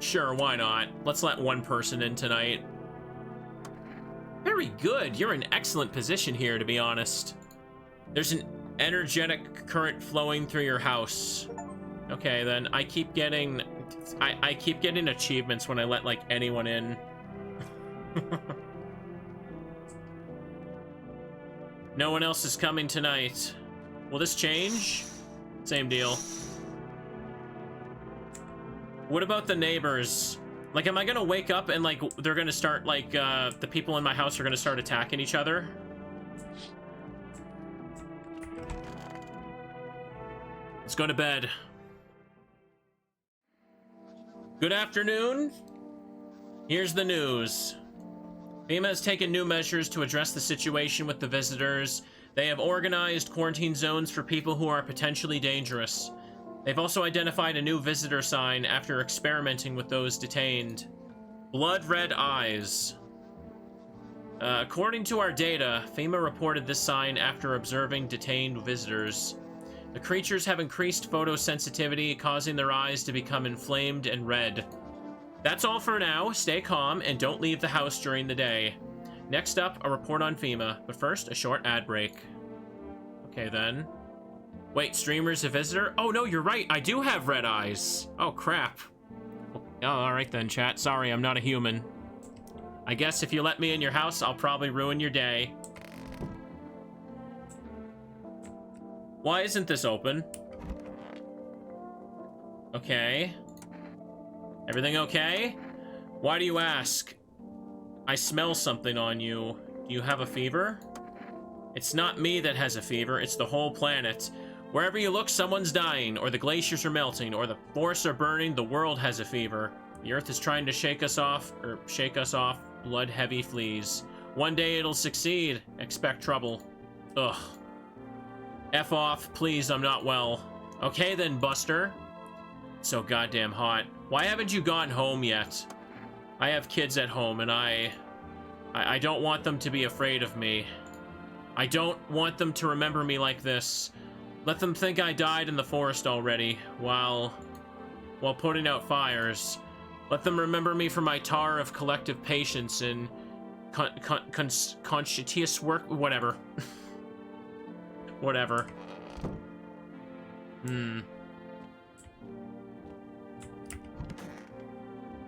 Sure, why not? Let's let one person in tonight. Very good. You're in excellent position here, to be honest. There's an energetic current flowing through your house. Okay, then I keep getting... I keep getting achievements when I let, like, anyone in. No one else is coming tonight. Will this change? Same deal. What about the neighbors? Like, am I gonna wake up and, like, they're gonna start, like, the people in my house are gonna start attacking each other? Let's go to bed. Good afternoon. Here's the news. FEMA has taken new measures to address the situation with the visitors. They have organized quarantine zones for people who are potentially dangerous. They've also identified a new visitor sign after experimenting with those detained. Blood red eyes. According to our data, FEMA reported this sign after observing detained visitors. The creatures have increased photosensitivity, causing their eyes to become inflamed and red. That's all for now. Stay calm and don't leave the house during the day. Next up, a report on FEMA, but first, a short ad break. Okay, then. Wait, streamer's a visitor? Oh, no, you're right. I do have red eyes. Oh, crap. Oh, all right then, chat. Sorry, I'm not a human. I guess if you let me in your house, I'll probably ruin your day. Why isn't this open? Okay. Everything okay? Why do you ask? I smell something on you. Do you have a fever? It's not me that has a fever, it's the whole planet. Wherever you look, someone's dying, or the glaciers are melting, or the forests are burning, the world has a fever. The earth is trying to shake us off, blood-heavy fleas. One day it'll succeed. Expect trouble. Ugh. F off, please, I'm not well. Okay then, Buster. So goddamn hot. Why haven't you gone home yet? I have kids at home, and I don't want them to be afraid of me. I don't want them to remember me like this. Let them think I died in the forest already, while putting out fires. Let them remember me for my tar of collective patience and conscientious work, whatever. Whatever.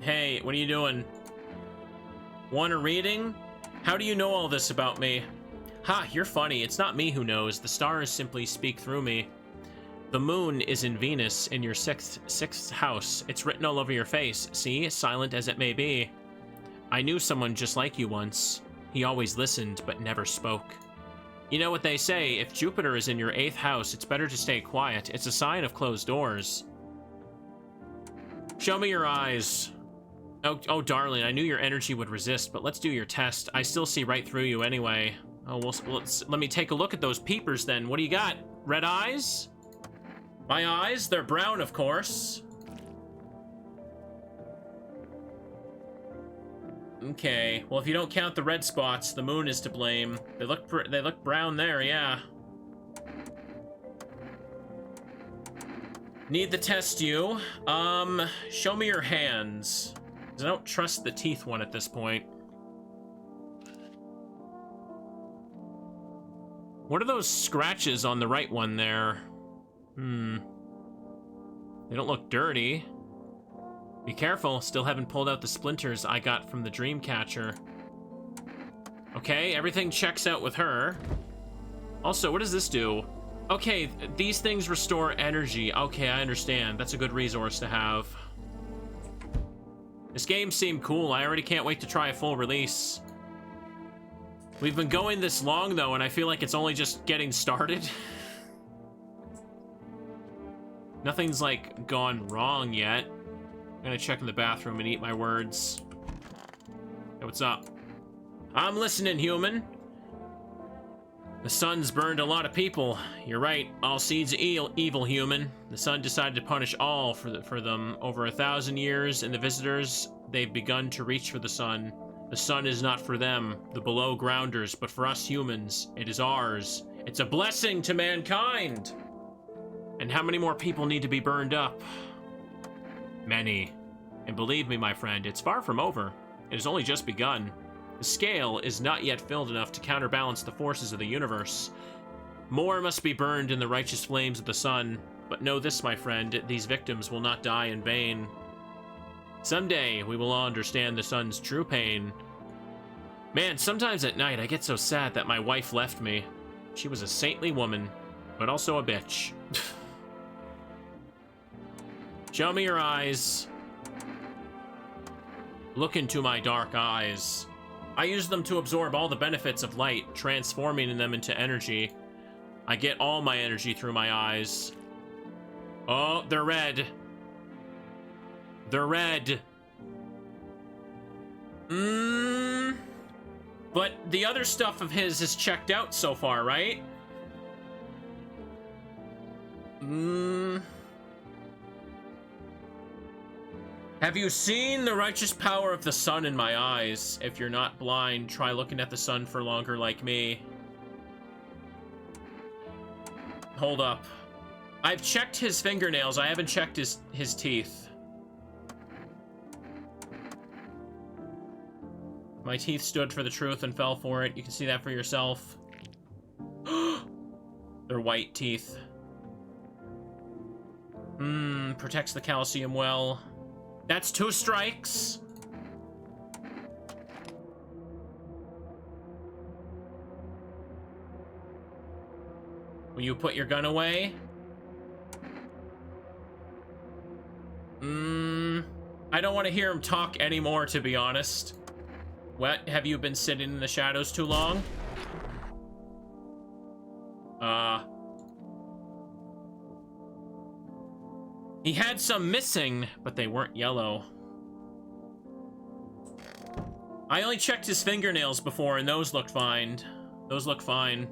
Hey, what are you doing? Want a reading? How do you know all this about me? Ha, you're funny. It's not me who knows. The stars simply speak through me. The moon is in Venus in your sixth house. It's written all over your face. See, silent as it may be. I knew someone just like you once. He always listened, but never spoke. You know what they say, if Jupiter is in your 8th house, it's better to stay quiet. It's a sign of closed doors. Show me your eyes. Oh, darling, I knew your energy would resist, but let's do your test. I still see right through you anyway. Oh, well, let me take a look at those peepers then. What do you got? Red eyes? My eyes? They're brown, of course. Okay, well, if you don't count the red spots, the moon is to blame. They look brown there, yeah. Need to test you. Show me your hands. 'Cause I don't trust the teeth one at this point. What are those scratches on the right one there? They don't look dirty. Be careful, still haven't pulled out the splinters I got from the dream catcher. Okay, everything checks out with her. Also, what does this do? Okay, these things restore energy. Okay, I understand. That's a good resource to have. This game seemed cool. I already can't wait to try a full release. We've been going this long, though, and I feel like it's only just getting started. Nothing's, like, gone wrong yet. I'm gonna check in the bathroom and eat my words. Hey, what's up? I'm listening, human. The sun's burned a lot of people. You're right, all seeds evil, human. The sun decided to punish all for them. Over 1,000 years, and the visitors, they've begun to reach for the sun. The sun is not for them, the below grounders, but for us humans. It is ours. It's a blessing to mankind. And how many more people need to be burned up? Many. And believe me, my friend, it's far from over. It has only just begun. The scale is not yet filled enough to counterbalance the forces of the universe. More must be burned in the righteous flames of the sun. But know this, my friend, these victims will not die in vain. Someday, we will all understand the sun's true pain. Man, sometimes at night I get so sad that my wife left me. She was a saintly woman, but also a bitch. Show me your eyes. Look into my dark eyes. I use them to absorb all the benefits of light, transforming them into energy. I get all my energy through my eyes. Oh, they're red. They're red. But the other stuff of his is checked out so far, right? Have you seen the righteous power of the sun in my eyes? If you're not blind, try looking at the sun for longer like me. Hold up. I've checked his fingernails. I haven't checked his teeth. My teeth stood for the truth and fell for it. You can see that for yourself. They're white teeth. Protects the calcium well. That's 2 strikes. Will you put your gun away? I don't want to hear him talk anymore, to be honest. What? Have you been sitting in the shadows too long? He had some missing, but they weren't yellow. I only checked his fingernails before, and those looked fine. Those look fine.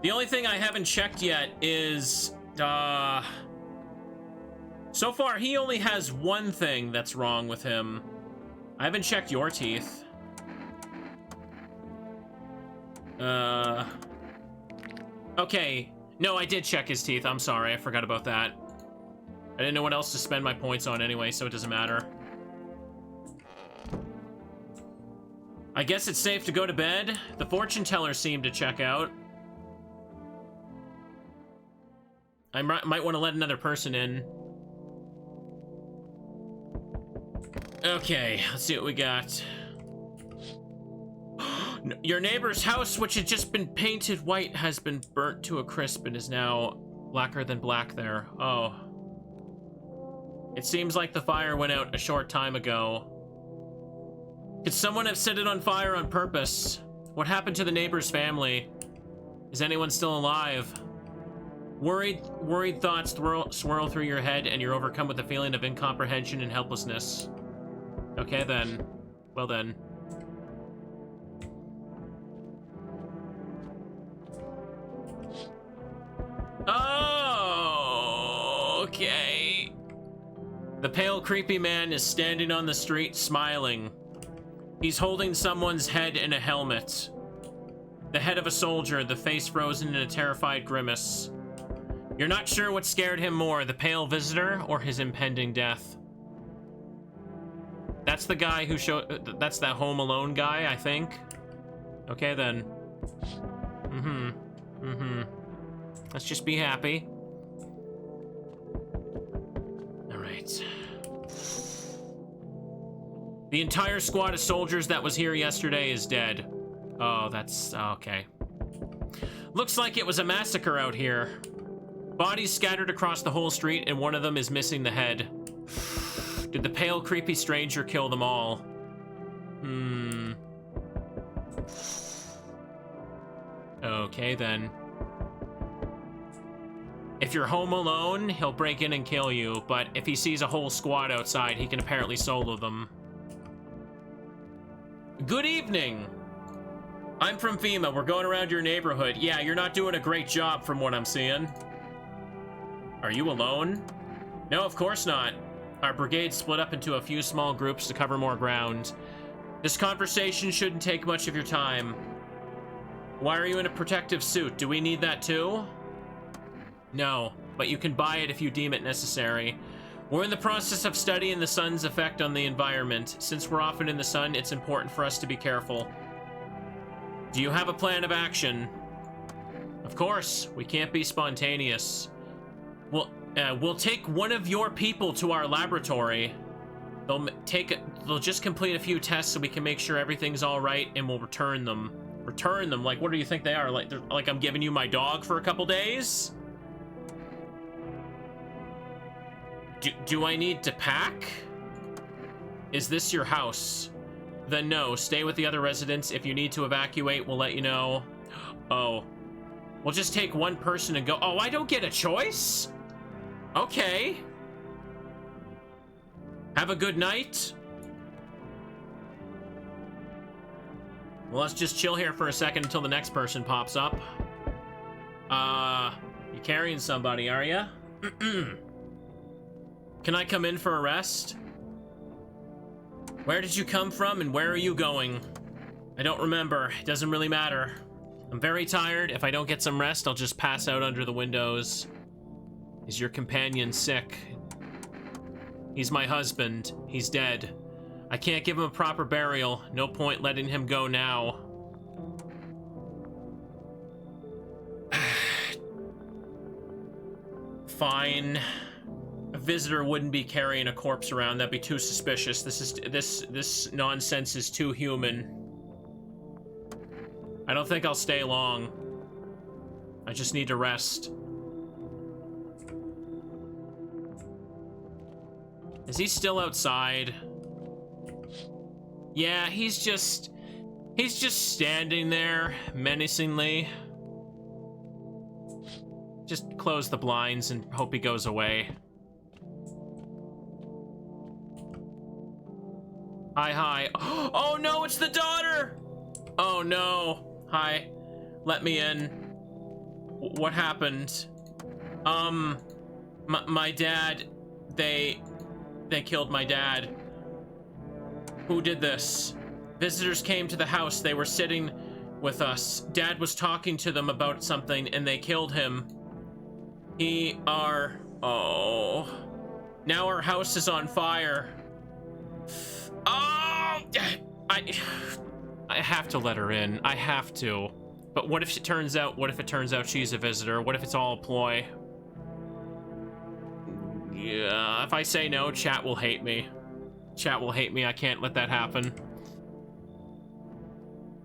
The only thing I haven't checked yet is, so far, he only has one thing that's wrong with him. I haven't checked your teeth. Okay. No, I did check his teeth. I'm sorry. I forgot about that. I didn't know what else to spend my points on anyway, so it doesn't matter. I guess it's safe to go to bed. The fortune teller seemed to check out. I might want to let another person in. Okay, let's see what we got. Your neighbor's house, which had just been painted white, has been burnt to a crisp and is now blacker than black there. Oh. It seems like the fire went out a short time ago. Could someone have set it on fire on purpose? What happened to the neighbor's family? Is anyone still alive? Worried thoughts swirl through your head, and you're overcome with a feeling of incomprehension and helplessness. Okay, then. Well, then. Oh, okay. The pale, creepy man is standing on the street, smiling. He's holding someone's head in a helmet. The head of a soldier, the face frozen in a terrified grimace. You're not sure what scared him more, the pale visitor or his impending death. That's the guy who that's that Home Alone guy, I think. Okay, then. Let's just be happy. All right. The entire squad of soldiers that was here yesterday is dead. Oh, that's okay. Looks like it was a massacre out here. Bodies scattered across the whole street, and one of them is missing the head. Did the pale, creepy stranger kill them all? Okay, then. If you're home alone, he'll break in and kill you, but if he sees a whole squad outside, he can apparently solo them. Good evening! I'm from FEMA. We're going around your neighborhood. Yeah, you're not doing a great job from what I'm seeing. Are you alone? No, of course not. Our brigade split up into a few small groups to cover more ground. This conversation shouldn't take much of your time. Why are you in a protective suit? Do we need that too? No, but you can buy it if you deem it necessary. We're in the process of studying the sun's effect on the environment. Since we're often in the sun, it's important for us to be careful. Do you have a plan of action? Of course, we can't be spontaneous. We'll take one of your people to our laboratory. They'll just complete a few tests so we can make sure everything's all right, and we'll return them. Return them? Like, what do you think they are? Like I'm giving you my dog for a couple days? Do I need to pack? Is this your house? Then no, stay with the other residents. If you need to evacuate, we'll let you know. Oh. We'll just take one person and go. Oh, I don't get a choice? Okay. Have a good night. Well, let's just chill here for a second until the next person pops up. You carrying somebody, are ya? Can I come in for a rest? Where did you come from and where are you going? I don't remember. It doesn't really matter. I'm very tired. If I don't get some rest, I'll just pass out under the windows. Is your companion sick? He's my husband. He's dead. I can't give him a proper burial. No point letting him go now. Fine. A visitor wouldn't be carrying a corpse around. That'd be too suspicious. This nonsense is too human. I don't think I'll stay long. I just need to rest. Is he still outside? Yeah, he's just standing there menacingly. Just close the blinds and hope he goes away. Hi, hi. Oh no, it's the daughter! Oh no. Hi. Let me in. What happened? My dad, they killed my dad. Who did this? Visitors came to the house. They were sitting with us. Dad was talking to them about something and they killed him. Oh. Now our house is on fire. Oh! I have to let her in. I have to. But what if it turns out she's a visitor? What if it's all a ploy? Yeah, if I say no, chat will hate me. Chat will hate me. I can't let that happen.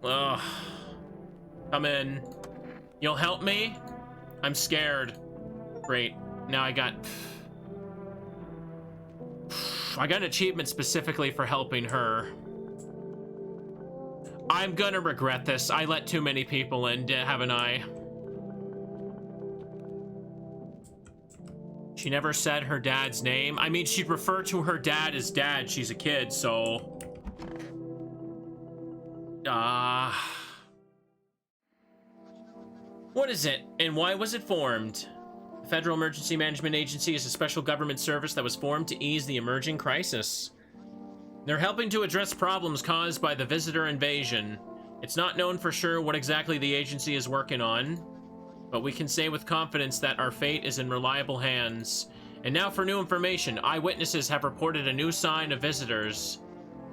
Ugh. Come in. You'll help me? I'm scared. Great. Now I got an achievement specifically for helping her. I'm gonna regret this. I let too many people in, haven't I? She never said her dad's name. I mean, she'd refer to her dad as dad. She's a kid, so... What is it, and why was it formed? The Federal Emergency Management Agency is a special government service that was formed to ease the emerging crisis. They're helping to address problems caused by the visitor invasion. It's not known for sure what exactly the agency is working on, but we can say with confidence that our fate is in reliable hands. And now for new information. Eyewitnesses have reported a new sign of visitors.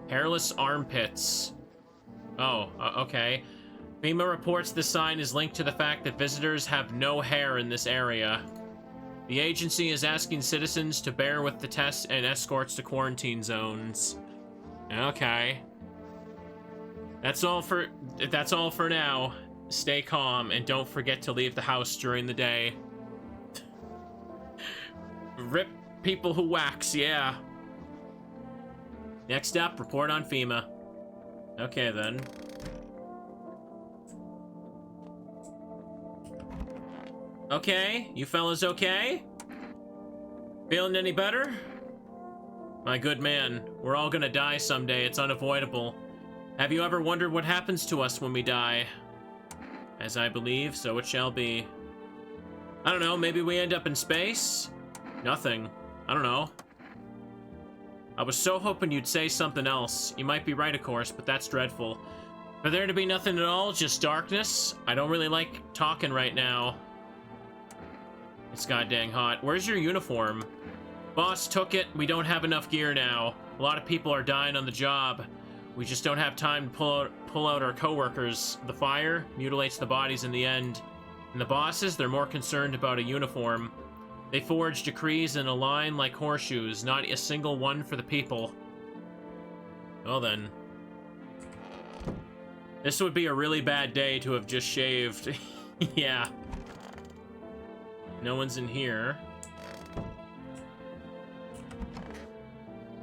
Hairless armpits. Oh, okay. FEMA reports the sign is linked to the fact that visitors have no hair in this area. The agency is asking citizens to bear with the tests and escorts to quarantine zones. Okay. That's all for now. Stay calm and don't forget to leave the house during the day. Rip people who wax, yeah. Next up, report on FEMA. Okay then. Okay, you fellas okay? Feeling any better? My good man, we're all gonna die someday. It's unavoidable. Have you ever wondered what happens to us when we die? As I believe, so it shall be. I don't know, maybe we end up in space? Nothing. I don't know. I was so hoping you'd say something else. You might be right, of course, but that's dreadful. For there to be nothing at all, just darkness? I don't really like talking right now. It's goddamn hot. Where's your uniform? Boss took it. We don't have enough gear now. A lot of people are dying on the job. We just don't have time to pull out our coworkers. The fire mutilates the bodies in the end. And the bosses, they're more concerned about a uniform. They forge decrees in a line like horseshoes, not a single one for the people. Well then. This would be a really bad day to have just shaved. Yeah. No one's in here.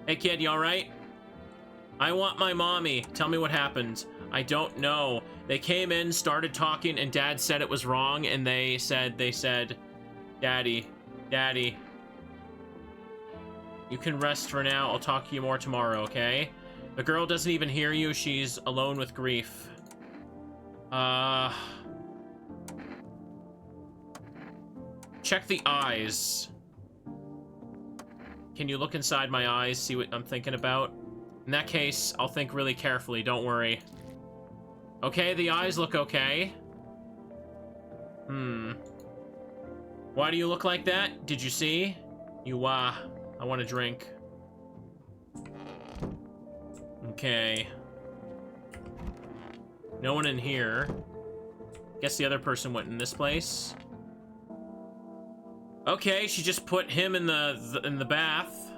Hey kid, you alright? I want my mommy. Tell me what happened. I don't know. They came in, started talking, and Dad said it was wrong, and they said, Daddy, you can rest for now. I'll talk to you more tomorrow, okay? The girl doesn't even hear you. She's alone with grief. Check the eyes. Can you look inside my eyes, see what I'm thinking about? In that case, I'll think really carefully, don't worry. Okay, the eyes look okay. Why do you look like that? Did you see? I want a drink. Okay. No one in here. Guess the other person went in this place. Okay, she just put him in the bath.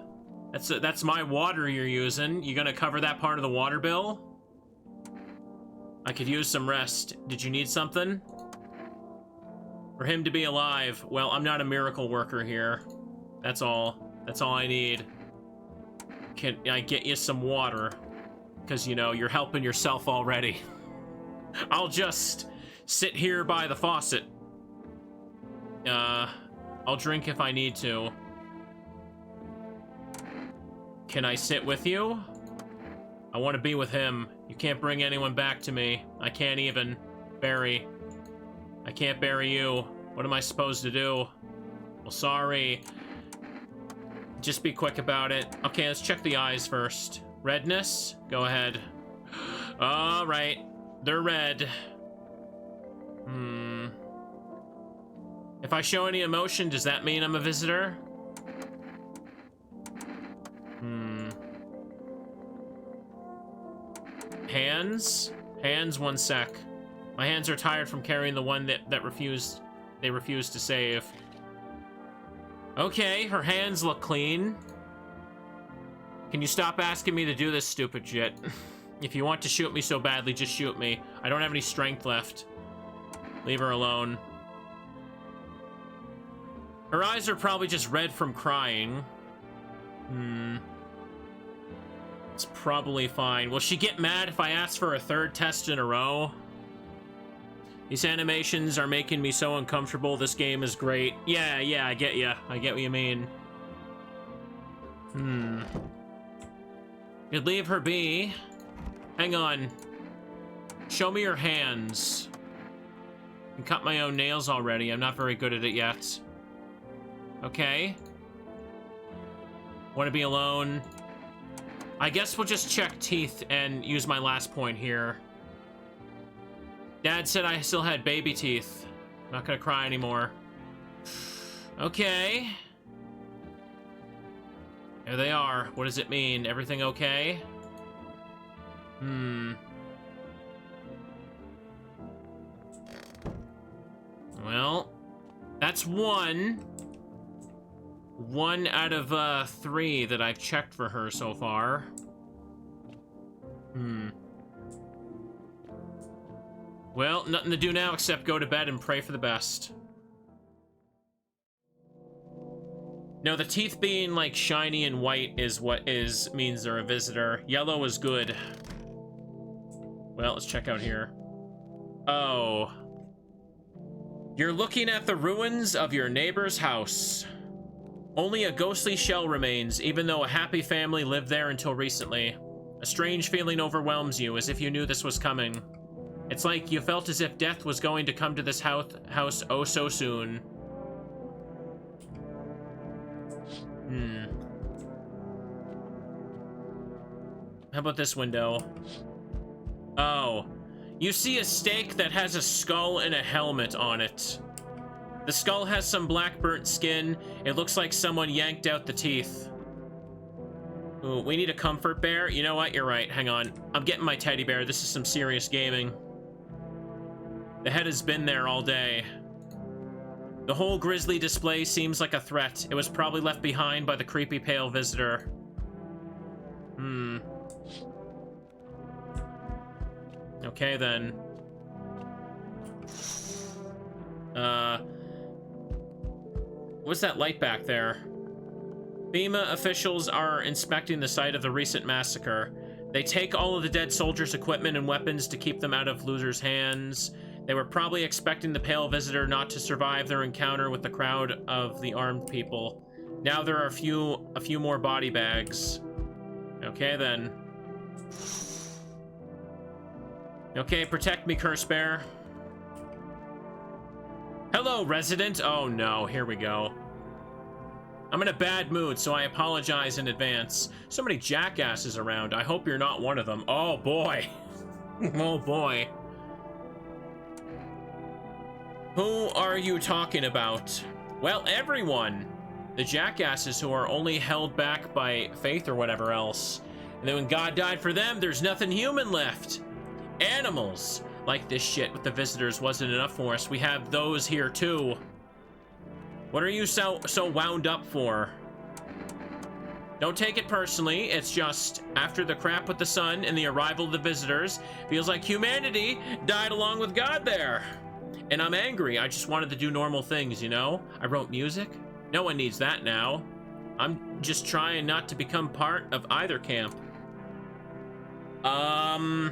That's my water you're using. You gonna cover that part of the water bill? I could use some rest. Did you need something? For him to be alive. Well, I'm not a miracle worker here. That's all. That's all I need. Can I get you some water? Because, you know, you're helping yourself already. I'll just sit here by the faucet. I'll drink if I need to. Can I sit with you? I want to be with him. You can't bring anyone back to me. I can't even. Bury. I can't bury you. What am I supposed to do? Well, sorry. Just be quick about it. Okay, let's check the eyes first. Redness? Go ahead. All right. They're red. If I show any emotion, does that mean I'm a visitor? Hands? Hands, 1 sec. My hands are tired from carrying the one that they refused to save. Okay, her hands look clean. Can you stop asking me to do this stupid shit? If you want to shoot me so badly, just shoot me. I don't have any strength left. Leave her alone. Her eyes are probably just red from crying. It's probably fine. Will she get mad if I ask for a 3rd test in a row? These animations are making me so uncomfortable. This game is great. Yeah, I get ya. I get what you mean. You'd leave her be. Hang on. Show me your hands. I can cut my own nails already. I'm not very good at it yet. Okay. Want to be alone? I guess we'll just check teeth and use my last point here. Dad said I still had baby teeth. Not gonna cry anymore. Okay. There they are. What does it mean? Everything okay? Well, that's 1. 1 out of 3 that I've checked for her so far. Well, nothing to do now except go to bed and pray for the best. No, the teeth being like shiny and white is what means they're a visitor. Yellow is good. Well, let's check out here. Oh. You're looking at the ruins of your neighbor's house. Only a ghostly shell remains, even though a happy family lived there until recently. A strange feeling overwhelms you, as if you knew this was coming. It's like you felt as if death was going to come to this house oh so soon. How about this window? Oh. You see a stake that has a skull and a helmet on it. The skull has some black burnt skin. It looks like someone yanked out the teeth. Ooh, we need a comfort bear. You know what? You're right. Hang on. I'm getting my teddy bear. This is some serious gaming. The head has been there all day. The whole grisly display seems like a threat. It was probably left behind by the creepy pale visitor. Okay, then. What's that light back there? FEMA officials are inspecting the site of the recent massacre. They take all of the dead soldiers' equipment and weapons to keep them out of losers' hands. They were probably expecting the pale visitor not to survive their encounter with the crowd of the armed people. Now there are a few more body bags. Okay, then. Okay, protect me, curse bear. Hello, resident. Oh no, here we go. I'm in a bad mood, so I apologize in advance. So many jackasses around. I hope you're not one of them. Oh boy. Oh boy. Who are you talking about? Well, everyone. The jackasses who are only held back by faith or whatever else. And then when God died for them, there's nothing human left. Animals. Like this shit with the visitors wasn't enough for us. We have those here too. What are you so wound up for? Don't take it personally. It's just, after the crap with the sun and the arrival of the visitors, feels like humanity died along with God there. And I'm angry. I just wanted to do normal things, you know? I wrote music. No one needs that now. I'm just trying not to become part of either camp. I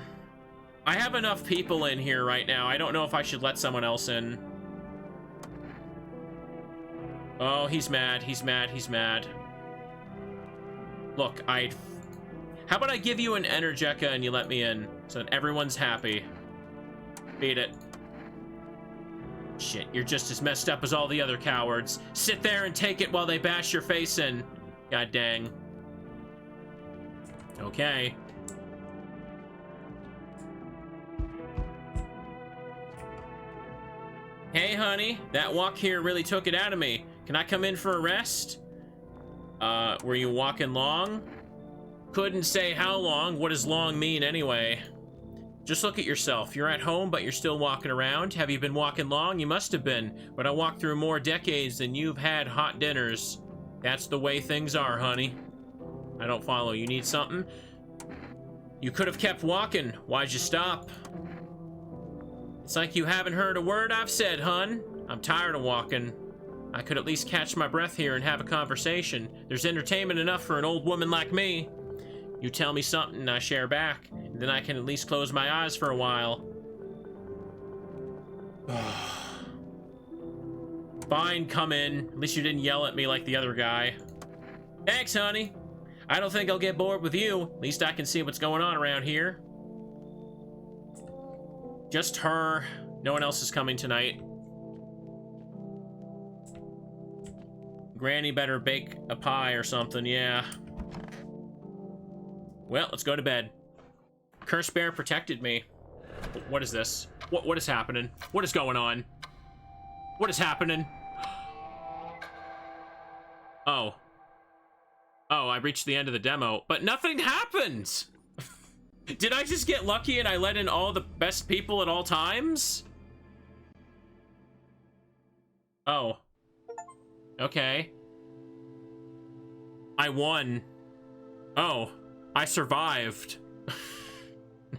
have enough people in here right now. I don't know if I should let someone else in. Oh, he's mad. He's mad. He's mad. Look, how about I give you an Energeca and you let me in so that everyone's happy? Beat it. Shit, you're just as messed up as all the other cowards. Sit there and take it while they bash your face in. God dang. Okay. Hey, honey, that walk here really took it out of me. Can I come in for a rest? Were you walking long? Couldn't say how long. What does long mean anyway? Just look at yourself. You're at home, but you're still walking around. Have you been walking long? You must have been. But I walked through more decades than you've had hot dinners. That's the way things are, honey. I don't follow. You need something? You could have kept walking. Why'd you stop? It's like you haven't heard a word I've said, hun. I'm tired of walking. I could at least catch my breath here and have a conversation. There's entertainment enough for an old woman like me. You tell me something and I share back, and then I can at least close my eyes for a while. Fine, come in. At least you didn't yell at me like the other guy. Thanks, honey. I don't think I'll get bored with you. At least I can see what's going on around here. Just her. No one else is coming tonight. Granny better bake a pie or something, yeah. Well, let's go to bed. Curse Bear protected me. What is this? What is happening? What is going on? What is happening? Oh. Oh, I reached the end of the demo, but nothing happened! Did I just get lucky and I let in all the best people at all times? Oh. Okay. I won. Oh. I survived.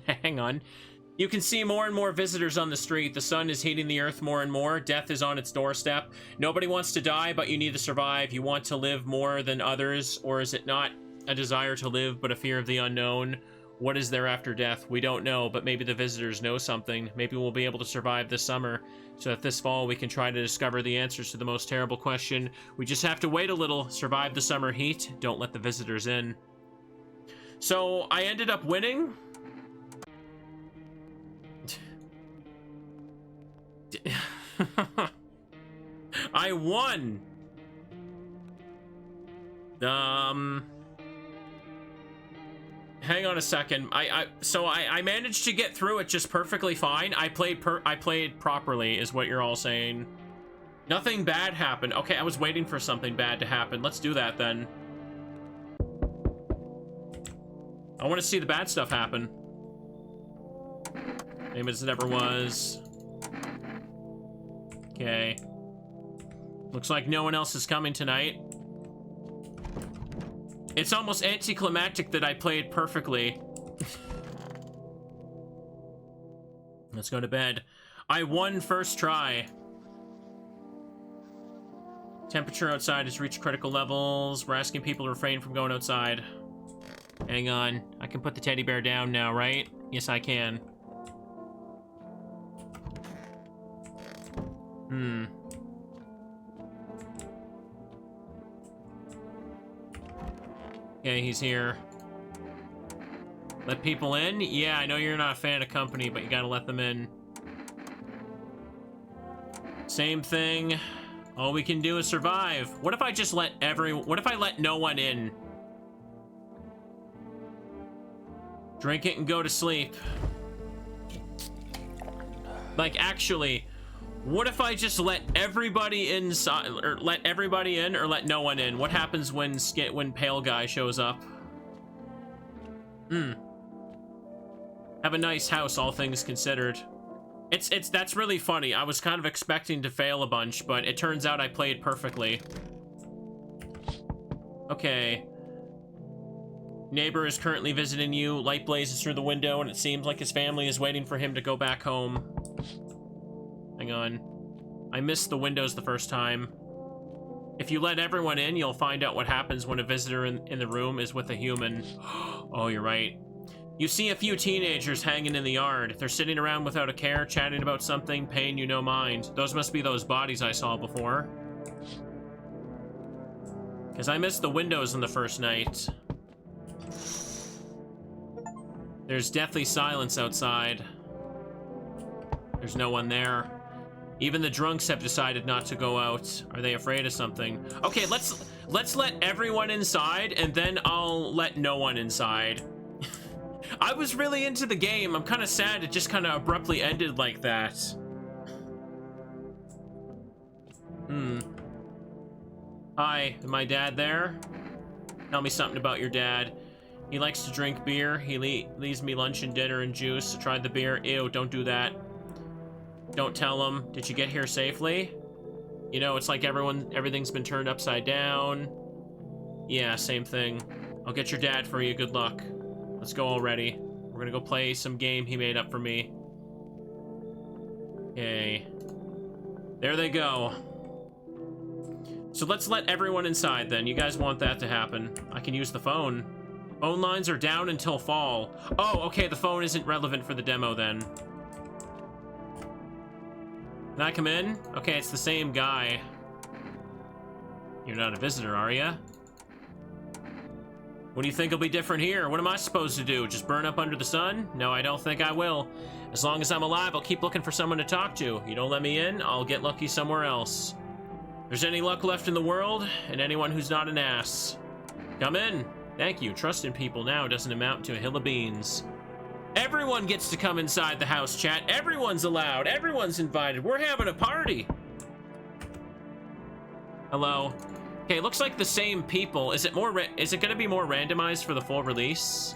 Hang on. You can see more and more visitors on the street. The sun is heating the earth more and more. Death is on its doorstep. Nobody wants to die, but you need to survive. You want to live more than others, or is it not a desire to live, but a fear of the unknown? What is there after death? We don't know, but maybe the visitors know something. Maybe we'll be able to survive this summer, so that this fall we can try to discover the answers to the most terrible question. We just have to wait a little. Survive the summer heat. Don't let the visitors in. So, I ended up winning? I won! Hang on a second. So I managed to get through it just perfectly fine. I played properly, is what you're all saying. Nothing bad happened. Okay, I was waiting for something bad to happen. Let's do that then. I want to see the bad stuff happen. Maybe it never was. Okay. Looks like no one else is coming tonight. It's almost anticlimactic that I played perfectly. Let's go to bed. I won first try. Temperature outside has reached critical levels. We're asking people to refrain from going outside. Hang on. I can put the teddy bear down now, right? Yes, I can. Okay, he's here. Let people in? Yeah, I know you're not a fan of company, but you gotta let them in. Same thing. All we can do is survive. What if I just let what if I let no one in? Drink it and go to sleep. Like, actually, what if I just let everybody inside, or let everybody in, or let no one in? What happens when Pale Guy shows up? Have a nice house, all things considered. That's really funny. I was kind of expecting to fail a bunch, but it turns out I played perfectly. Okay. Neighbor is currently visiting you. Light blazes through the window, and it seems like his family is waiting for him to go back home. Hang on. I missed the windows the first time. If you let everyone in, you'll find out what happens when a visitor in the room is with a human. Oh, you're right. You see a few teenagers hanging in the yard. They're sitting around without a care, chatting about something, paying you no mind. Those must be those bodies I saw before. Because I missed the windows on the first night. There's deathly silence outside. There's no one there. Even the drunks have decided not to go out. Are they afraid of something? Okay, let's let everyone inside, and then I'll let no one inside. I was really into the game. I'm kind of sad it just kind of abruptly ended like that. Hi, is my dad there? Tell me something about your dad. He likes to drink beer. He leaves me lunch and dinner and juice. I tried the beer. Ew, don't do that. Don't tell him. Did you get here safely? You know, it's like everything's been turned upside down. Yeah, same thing. I'll get your dad for you. Good luck. Let's go already. We're gonna go play some game he made up for me. Okay. There they go. So let's let everyone inside then. You guys want that to happen. I can use the phone. Phone lines are down until fall. Oh, okay, the phone isn't relevant for the demo then. Can I come in? Okay, it's the same guy. You're not a visitor, are ya? What do you think will be different here? What am I supposed to do? Just burn up under the sun? No, I don't think I will. As long as I'm alive, I'll keep looking for someone to talk to. You don't let me in, I'll get lucky somewhere else. If there's any luck left in the world, and anyone who's not an ass. Come in. Thank you. Trust in people now doesn't amount to a hill of beans. Everyone gets to come inside the house, chat. Everyone's allowed. Everyone's invited. We're having a party. Hello. Okay, looks like the same people. Is it going to be more randomized for the full release?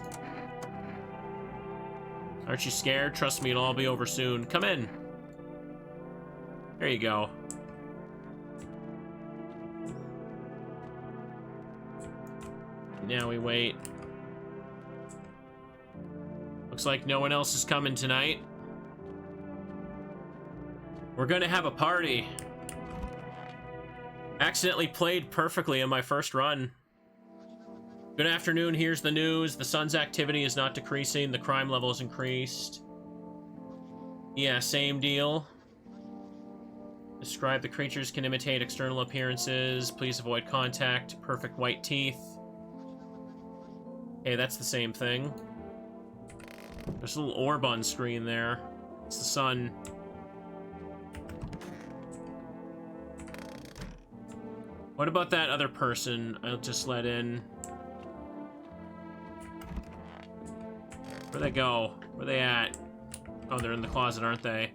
Aren't you scared? Trust me, it'll all be over soon. Come in. There you go. Now we wait. Looks like no one else is coming tonight. We're gonna have a party. Accidentally played perfectly in my first run. Good afternoon, here's the news. The sun's activity is not decreasing. The crime level is increased. Yeah, same deal. Describe the creatures can imitate external appearances. Please avoid contact. Perfect white teeth. Hey, that's the same thing. There's a little orb on screen there. It's the sun. What about that other person I'll just let in? Where'd they go? Where they at? Oh, they're in the closet, aren't they?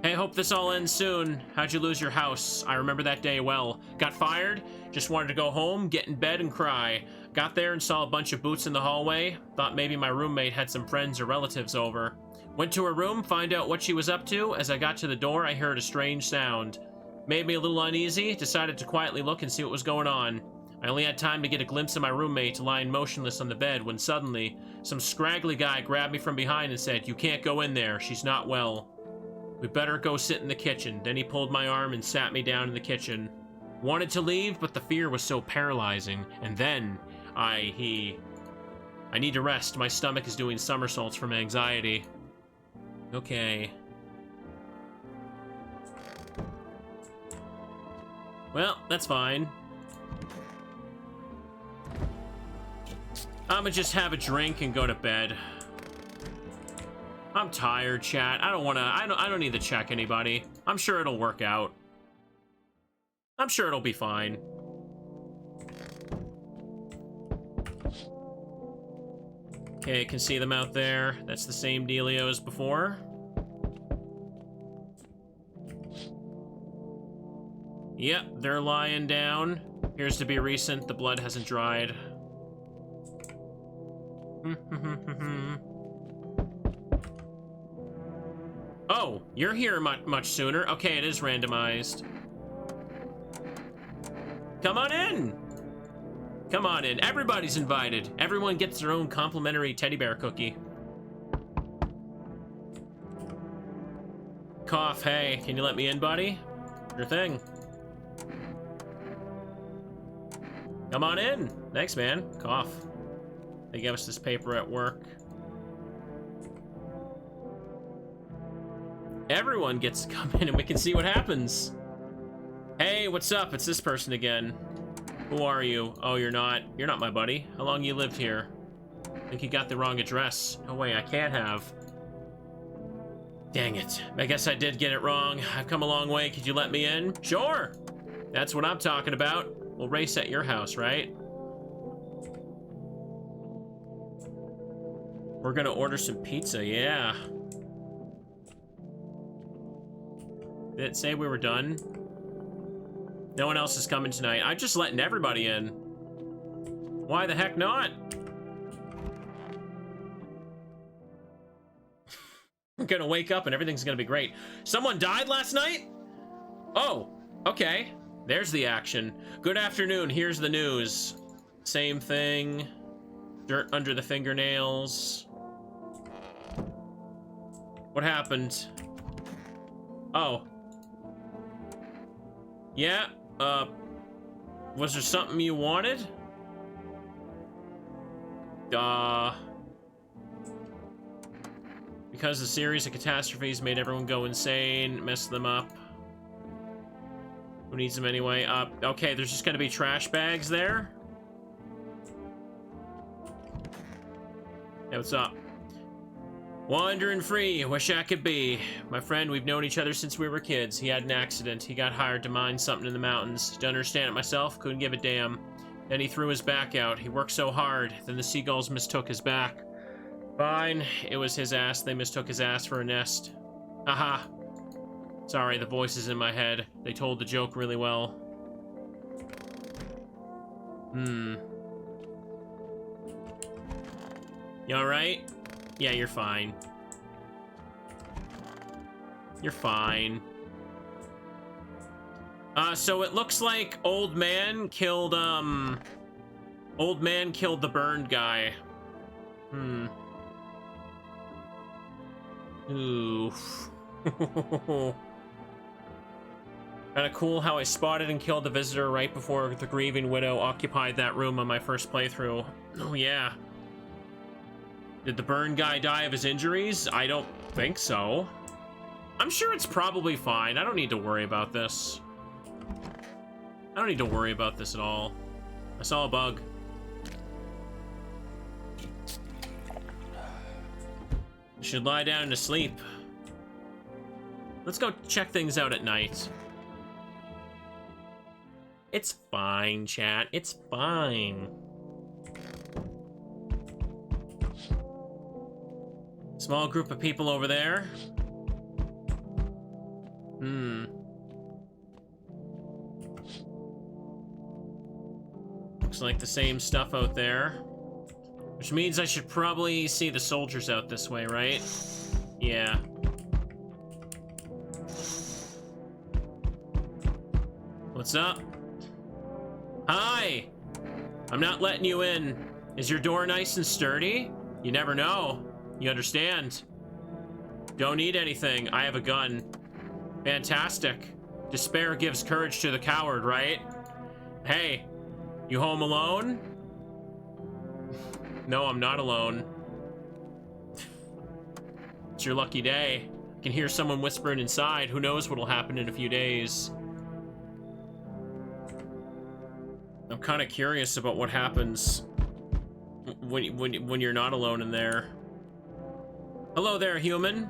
Hey, hope this all ends soon. How'd you lose your house? I remember that day well. Got fired? Just wanted to go home, get in bed, and cry. Got there and saw a bunch of boots in the hallway. Thought maybe my roommate had some friends or relatives over. Went to her room, find out what she was up to. As I got to the door, I heard a strange sound. Made me a little uneasy, decided to quietly look and see what was going on. I only had time to get a glimpse of my roommate lying motionless on the bed when suddenly, some scraggly guy grabbed me from behind and said, "You can't go in there, she's not well. We better go sit in the kitchen." Then he pulled my arm and sat me down in the kitchen. Wanted to leave, but the fear was so paralyzing. And then, I need to rest. My stomach is doing somersaults from anxiety. Okay. Well, that's fine. I'ma just have a drink and go to bed. I'm tired, chat. I don't need to check anybody. I'm sure it'll work out. I'm sure it'll be fine. Okay, can see them out there. That's the same dealio as before. Yep, they're lying down. Appears to be recent. The blood hasn't dried. Oh, you're here much sooner. Okay, it is randomized. Come on in. Come on in. Everybody's invited. Everyone gets their own complimentary teddy bear cookie. Cough, hey, can you let me in, buddy? Your thing. Come on in. Thanks, man. Cough. They gave us this paper at work. Everyone gets to come in and we can see what happens. Hey, what's up? It's this person again. Who are you? Oh, you're not my buddy. How long you lived here? I think you got the wrong address. No way, I can't have. Dang it. I guess I did get it wrong. I've come a long way. Could you let me in? Sure. That's what I'm talking about. We'll race at your house, right? We're gonna order some pizza, yeah. Did it say we were done? No one else is coming tonight. I'm just letting everybody in. Why the heck not? I'm gonna wake up and everything's gonna be great. Someone died last night? Oh, okay. There's the action. Good afternoon, here's the news. Same thing. Dirt under the fingernails. What happened? Oh. Yeah, was there something you wanted? Because a series of catastrophes made everyone go insane, messed them up. Who needs them anyway? Okay, there's just gonna be trash bags there. Hey, what's up? Wandering free, wish I could be. My friend, we've known each other since we were kids. He had an accident. He got hired to mine something in the mountains. Don't understand it myself, couldn't give a damn. Then he threw his back out. He worked so hard. Then the seagulls mistook his back. Fine, it was his ass. They mistook his ass for a nest. Aha. Sorry, the voices in my head. They told the joke really well. You alright? Yeah, you're fine. You're fine. So it looks like old man killed the burned guy. Ooh. Kinda cool how I spotted and killed the visitor right before the grieving widow occupied that room on my first playthrough. Oh yeah. Did the burn guy die of his injuries? I don't think so. I'm sure it's probably fine. I don't need to worry about this. I don't need to worry about this at all. I saw a bug. Should lie down to sleep. Let's go check things out at night. It's fine, chat. It's fine. Small group of people over there. Looks like the same stuff out there. Which means I should probably see the soldiers out this way, right? Yeah. What's up? Hi! I'm not letting you in. Is your door nice and sturdy? You never know. You understand? Don't need anything. I have a gun. Fantastic. Despair gives courage to the coward, right? Hey, you home alone? No, I'm not alone. It's your lucky day. I can hear someone whispering inside. Who knows what'll happen in a few days. I'm kind of curious about what happens when you're not alone in there. Hello there, human.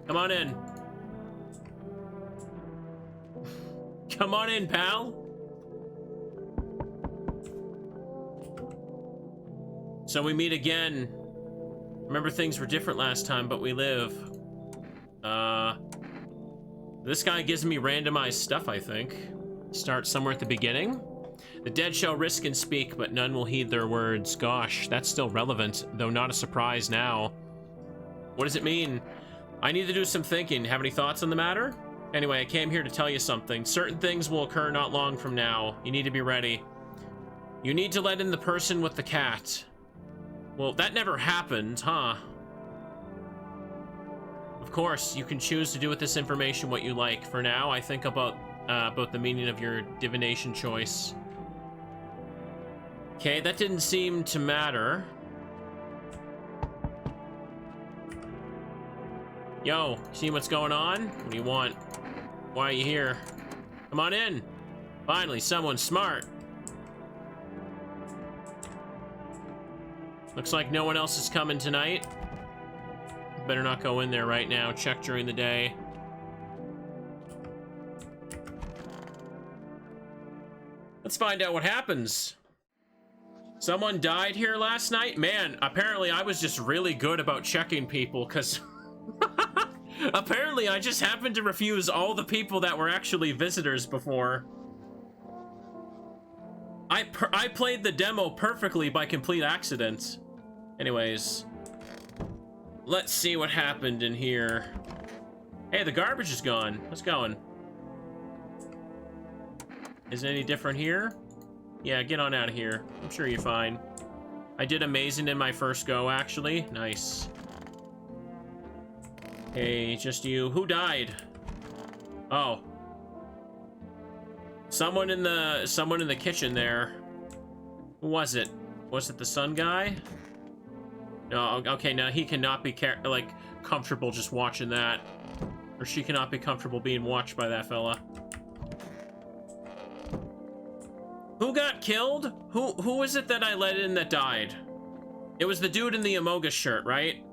Come on in. Come on in, pal. So we meet again. Remember, things were different last time, but we live. This guy gives me randomized stuff, I think. Start somewhere at the beginning. The dead shall risk and speak, but none will heed their words. Gosh, that's still relevant, though not a surprise now. What does it mean? I need to do some thinking. Have any thoughts on the matter? Anyway, I came here to tell you something. Certain things will occur not long from now. You need to be ready. You need to let in the person with the cat. Well, that never happened, huh? Of course, you can choose to do with this information what you like. For now, I think about the meaning of your divination choice. Okay, that didn't seem to matter. Yo, see what's going on? What do you want? Why are you here? Come on in. Finally, someone smart. Looks like no one else is coming tonight. Better not go in there right now. Check during the day. Let's find out what happens. Someone died here last night? Man, apparently I was just really good about checking people, because... apparently I just happened to refuse all the people that were actually visitors before. I played the demo perfectly by complete accident. Anyways, let's see what happened in here. Hey, the garbage is gone. What's going? Is it any different here? Yeah, get on out of here. I'm sure you're fine. I did amazing in my first go, actually. Nice. Hey, just you. Who died? Oh. Someone in the kitchen there. Who was it? Was it the sun guy? No, okay, now he cannot be comfortable just watching that. Or she cannot be comfortable being watched by that fella. Who got killed? Who was it that I let in that died? It was the dude in the Amogus shirt, right?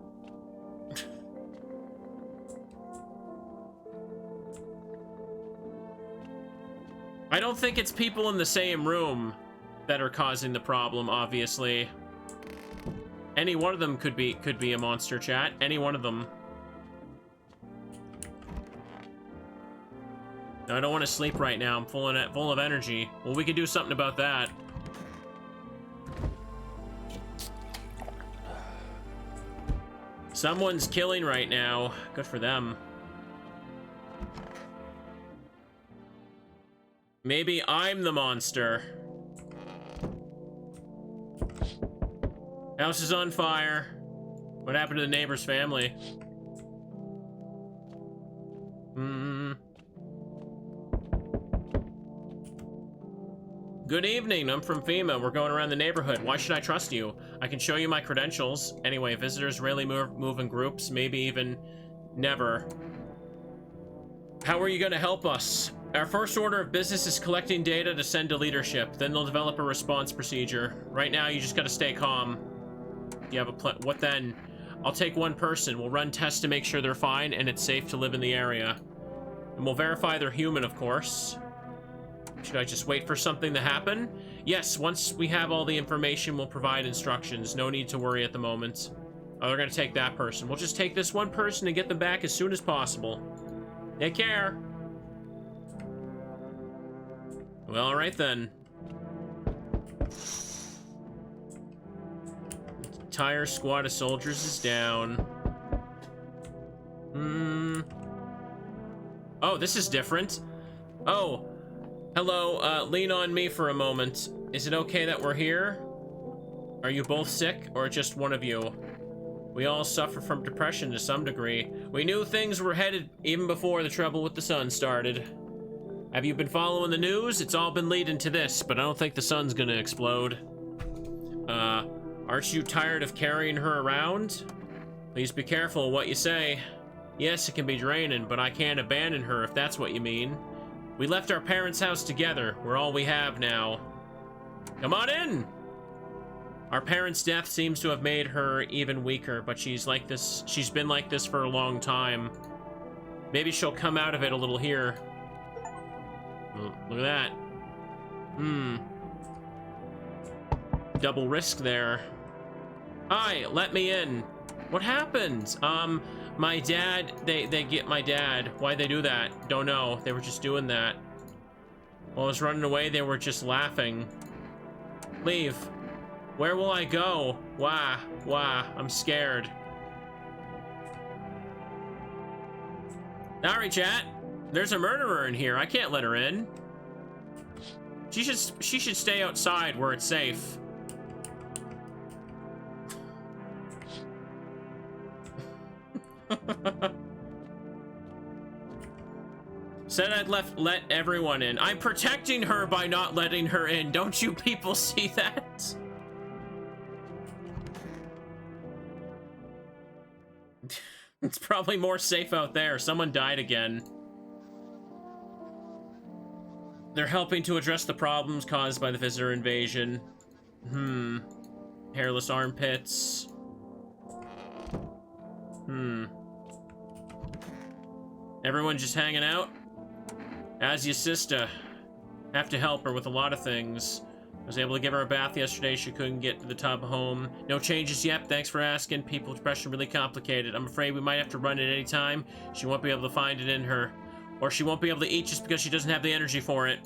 I don't think it's people in the same room that are causing the problem, obviously. Any one of them could be a monster, chat. Any one of them. No, I don't want to sleep right now. I'm full of energy. Well, we could do something about that. Someone's killing right now. Good for them. Maybe I'm the monster. House is on fire. What happened to the neighbor's family? Good evening, I'm from FEMA. We're going around the neighborhood. Why should I trust you? I can show you my credentials. Anyway, visitors rarely move in groups, maybe even never. How are you gonna help us? Our first order of business is collecting data to send to leadership. Then they'll develop a response procedure. Right now, you just gotta stay calm. You have a plan. What then? I'll take one person. We'll run tests to make sure they're fine and it's safe to live in the area. And we'll verify they're human, of course. Should I just wait for something to happen? Yes, once we have all the information, we'll provide instructions. No need to worry at the moment. Oh, they're gonna take that person. We'll just take this one person and get them back as soon as possible. Take care. Well, all right then. Entire squad of soldiers is down. Oh, this is different. Oh. Hello, lean on me for a moment. Is it okay that we're here? Are you both sick, or just one of you? We all suffer from depression to some degree. We knew things were headed even before the trouble with the sun started. Have you been following the news? It's all been leading to this, but I don't think the sun's gonna explode. Aren't you tired of carrying her around? Please be careful what you say. Yes, it can be draining, but I can't abandon her if that's what you mean. We left our parents' house together. We're all we have now. Come on in! Our parents' death seems to have made her even weaker, but she's been like this for a long time. Maybe she'll come out of it a little here. Oh, look at that. Double risk there. Hi, let me in. What happened? My dad, they get my dad. Why'd they do that? Don't know. They were just doing that. While I was running away, they were just laughing. Leave. Where will I go? Why? I'm scared. Sorry, chat. There's a murderer in here. I can't let her in. She should stay outside where it's safe. Said I'd let everyone in. I'm protecting her by not letting her in. Don't you people see that? It's probably more safe out there. Someone died again. They're helping to address the problems caused by the visitor invasion. Hairless armpits. Everyone just hanging out? As your sister. Have to help her with a lot of things. I was able to give her a bath yesterday. She couldn't get to the tub home. No changes yet. Thanks for asking. People expression really complicated. I'm afraid we might have to run at any time. She won't be able to find it in her. Or she won't be able to eat just because she doesn't have the energy for it.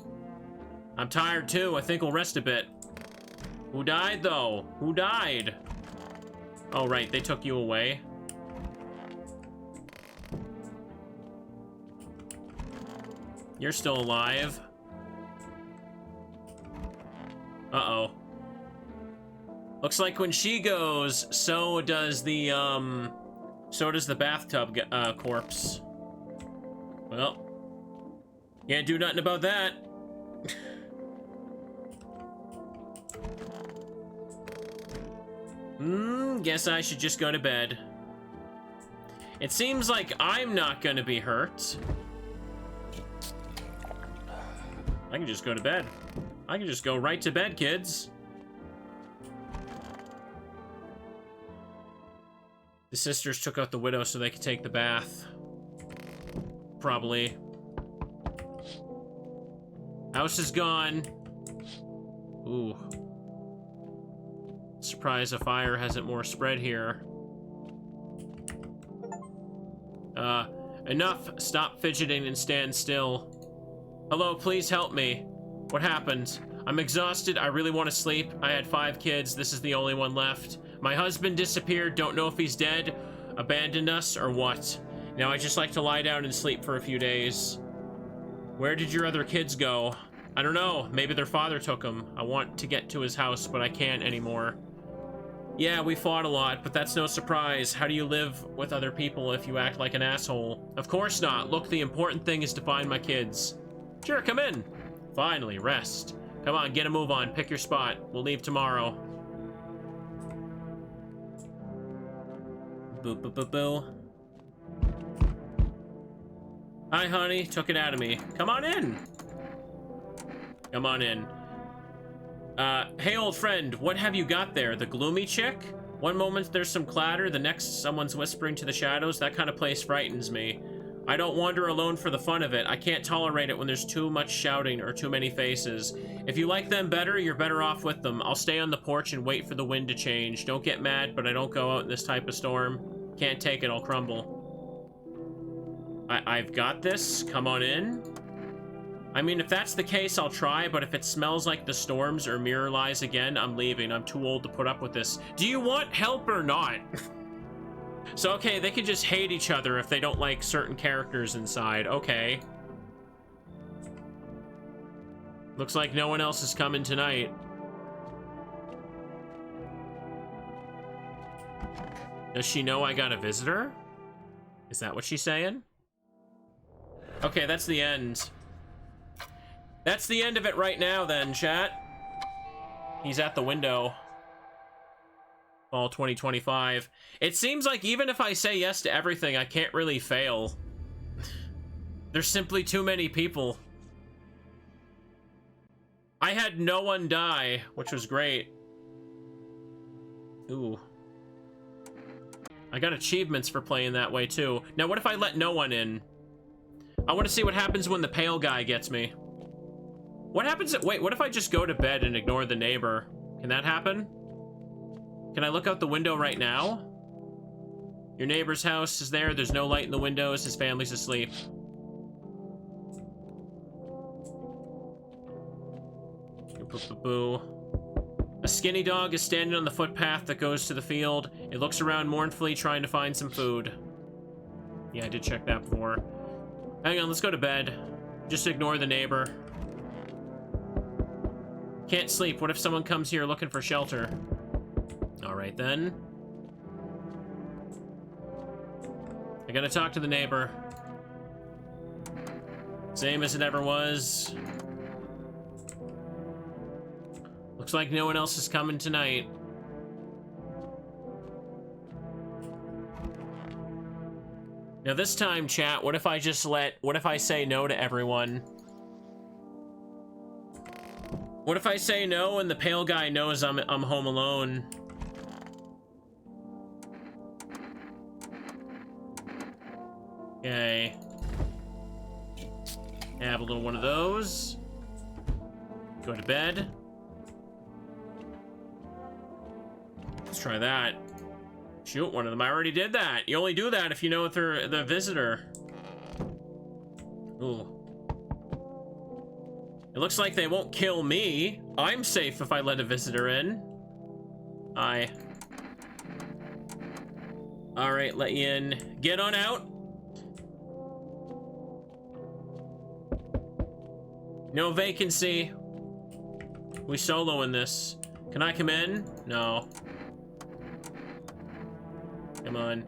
I'm tired too. I think we'll rest a bit. Who died though? Who died? Oh right, they took you away. You're still alive. Uh-oh. Looks like when she goes, so does the bathtub corpse. Well, can't do nothing about that. Guess I should just go to bed. It seems like I'm not gonna be hurt. I can just go to bed. I can just go right to bed, kids. The sisters took out the widow so they could take the bath. Probably. House is gone. Ooh. Surprised the fire hasn't more spread here. Enough. Stop fidgeting and stand still. Hello, please help me. What happened? I'm exhausted. I really want to sleep. I had 5 kids. This is the only one left. My husband disappeared. Don't know if he's dead, abandoned us, or what. Now I just like to lie down and sleep for a few days. Where did your other kids go? I don't know. Maybe their father took them. I want to get to his house, but I can't anymore. Yeah, we fought a lot, but that's no surprise. How do you live with other people if you act like an asshole? Of course not. Look, the important thing is to find my kids. Sure, come in. Finally, rest. Come on, get a move on. Pick your spot. We'll leave tomorrow. Boo, boo, boo, boo. Hi, honey. Took it out of me. Come on in. Come on in. Hey, old friend. What have you got there? The gloomy chick? One moment there's some clatter, the next someone's whispering to the shadows. That kind of place frightens me. I don't wander alone for the fun of it. I can't tolerate it when there's too much shouting or too many faces. If you like them better, you're better off with them. I'll stay on the porch and wait for the wind to change. Don't get mad, but I don't go out in this type of storm. Can't take it, I'll crumble. I've got this. Come on in. I mean, if that's the case, I'll try, but if it smells like the storms or mirror lies again, I'm leaving. I'm too old to put up with this. Do you want help or not? So, okay, they can just hate each other if they don't like certain characters inside. Okay. Looks like no one else is coming tonight. Does she know I got a visitor? Is that what she's saying? Okay, that's the end. That's the end of it right now then, chat. He's at the window. Fall 2025. It seems like even if I say yes to everything, I can't really fail. There's simply too many people. I had no one die, which was great. Ooh. I got achievements for playing that way too. Now what if I let no one in? I want to see what happens when the pale guy gets me. What happens wait, what if I just go to bed and ignore the neighbor? Can that happen? Can I look out the window right now? Your neighbor's house is there. There's no light in the windows. His family's asleep. Boo. A skinny dog is standing on the footpath that goes to the field. It looks around mournfully, trying to find some food. Yeah, I did check that before. Hang on, let's go to bed. Just ignore the neighbor. Can't sleep. What if someone comes here looking for shelter? All right, then. I gotta talk to the neighbor. Same as it ever was. Looks like no one else is coming tonight. Now this time, chat, what if I say no to everyone? What if I say no and the pale guy knows I'm home alone? Okay. Have a little one of those. Go to bed. Let's try that. Shoot one of them. I already did that. You only do that if you know they're the visitor. Ooh. It looks like they won't kill me. I'm safe if I let a visitor in. Alright, let you in. Get on out. No vacancy. We solo in this. Can I come in? No. Come on.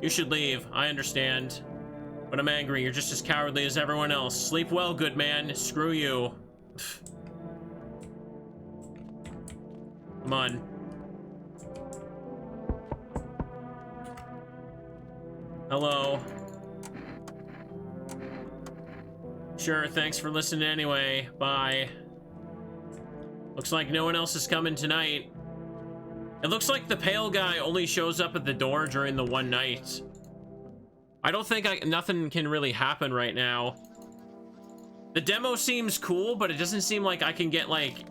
You should leave. I understand. But I'm angry. You're just as cowardly as everyone else. Sleep well, good man. Screw you. Come on. Hello. Sure, thanks for listening anyway. Bye. Looks like no one else is coming tonight. It looks like the pale guy only shows up at the door during the one night. I don't think nothing can really happen right now. The demo seems cool, but it doesn't seem like I can get, like,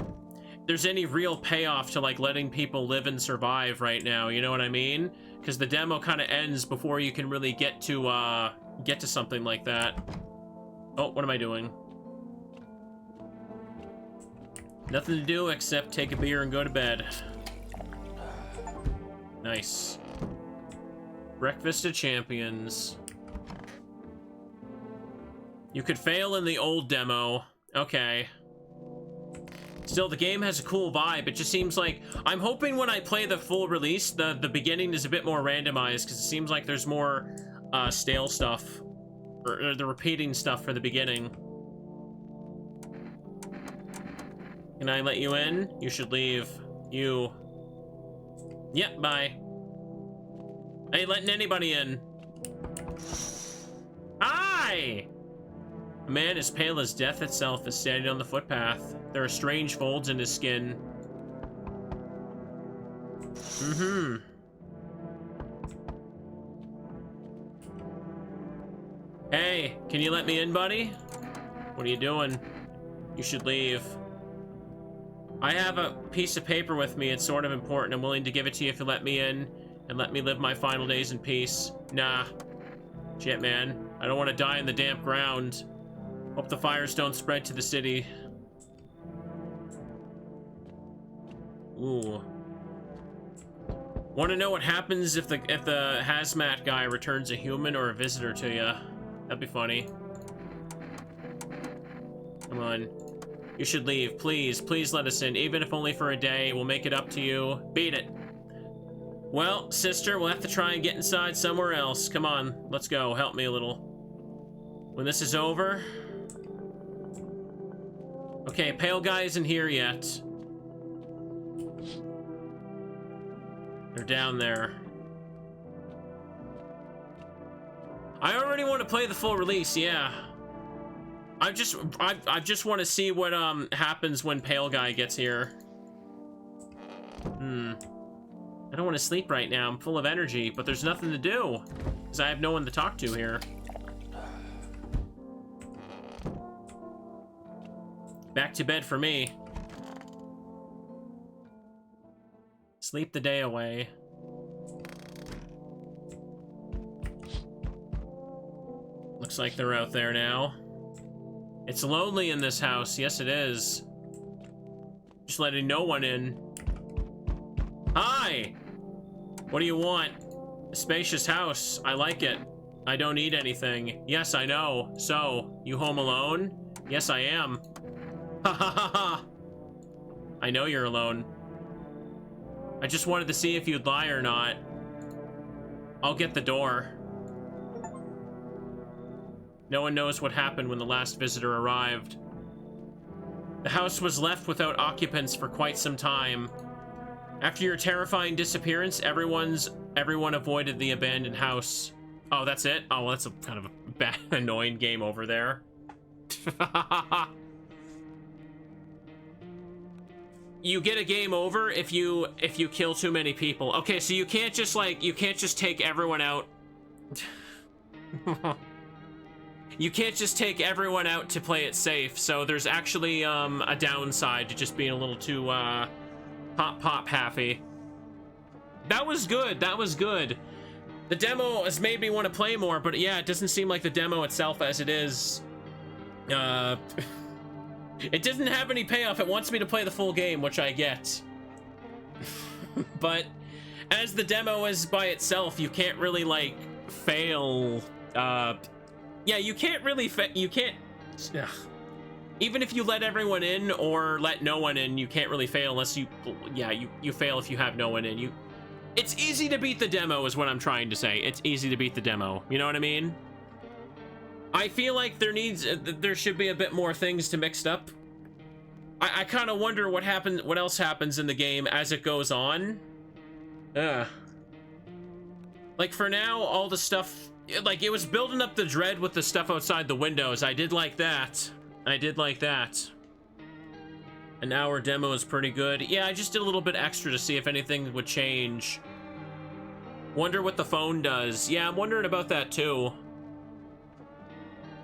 there's any real payoff to, like, letting people live and survive right now, you know what I mean? Because the demo kind of ends before you can really get to something like that. Oh, what am I doing? Nothing to do except take a beer and go to bed. Nice. Breakfast of Champions. You could fail in the old demo. Okay. Still, the game has a cool vibe. It just seems like... I'm hoping when I play the full release, the beginning is a bit more randomized, because it seems like there's more stale stuff. Or the repeating stuff for the beginning. Can I let you in? You should leave. You. Yep, bye. I ain't letting anybody in. Hi! A man as pale as death itself is standing on the footpath. There are strange folds in his skin. Mm-hmm. Hey, can you let me in, buddy? What are you doing? You should leave. I have a piece of paper with me. It's sort of important. I'm willing to give it to you if you let me in and let me live my final days in peace. Nah. Shit, man. I don't want to die in the damp ground. Hope the fires don't spread to the city. Ooh. Want to know what happens if the hazmat guy returns a human or a visitor to you? That'd be funny. Come on. You should leave. Please, please let us in. Even if only for a day. We'll make it up to you. Beat it. Well, sister, we'll have to try and get inside somewhere else. Come on, let's go. Help me a little. When this is over... Okay, pale guy isn't here yet. They're down there. I already want to play the full release, yeah. I just want to see what happens when pale guy gets here. I don't want to sleep right now. I'm full of energy, but there's nothing to do because I have no one to talk to here. Back to bed for me. Sleep the day away. Looks like they're out there now. It's lonely in this house. Yes, it is. Just letting no one in. Hi! What do you want? A spacious house. I like it. I don't need anything. Yes, I know. So, you home alone? Yes, I am. Ha ha ha ha! I know you're alone. I just wanted to see if you'd lie or not. I'll get the door. No one knows what happened when the last visitor arrived. The house was left without occupants for quite some time. After your terrifying disappearance, everyone avoided the abandoned house. Oh, that's it? Oh, well, that's a kind of a bad, annoying game over there. You get a game over if you kill too many people. Okay, so you can't just take everyone out. You can't just take everyone out to play it safe. So there's actually a downside to just being a little too pop happy. That was good. That was good. The demo has made me want to play more, but yeah, it doesn't seem like the demo itself as it is. It doesn't have any payoff. It wants me to play the full game, which I get. But as the demo is by itself, you can't really, like, fail. Yeah, you can't really you can't... Ugh. Even if you let everyone in or let no one in, you can't really fail unless you... Yeah, you fail if you have no one in. It's easy to beat the demo is what I'm trying to say. It's easy to beat the demo. You know what I mean? I feel like there should be a bit more things to mix up. I kind of wonder what else happens in the game as it goes on. Like for now, all the stuff, like it was building up the dread with the stuff outside the windows. I did like that. I did like that. An hour demo is pretty good. Yeah, I just did a little bit extra to see if anything would change. Wonder what the phone does. Yeah, I'm wondering about that too.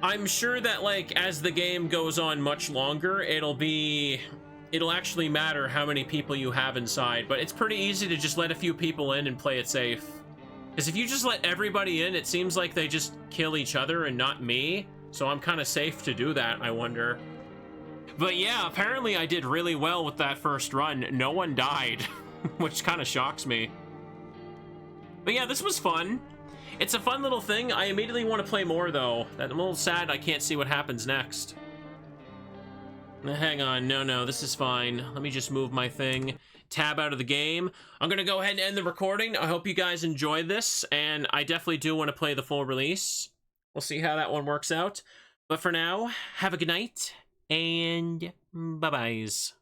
I'm sure that, like, as the game goes on much longer, it'll actually matter how many people you have inside, but it's pretty easy to just let a few people in and play it safe. Because if you just let everybody in, it seems like they just kill each other and not me, so I'm kind of safe to do that, I wonder. But yeah, apparently I did really well with that first run. No one died, which kind of shocks me. But yeah, this was fun. It's a fun little thing. I immediately want to play more, though. I'm a little sad I can't see what happens next. Hang on. No, this is fine. Let me just move my thing. Tab out of the game. I'm going to go ahead and end the recording. I hope you guys enjoyed this, and I definitely do want to play the full release. We'll see how that one works out. But for now, have a good night, and bye-byes.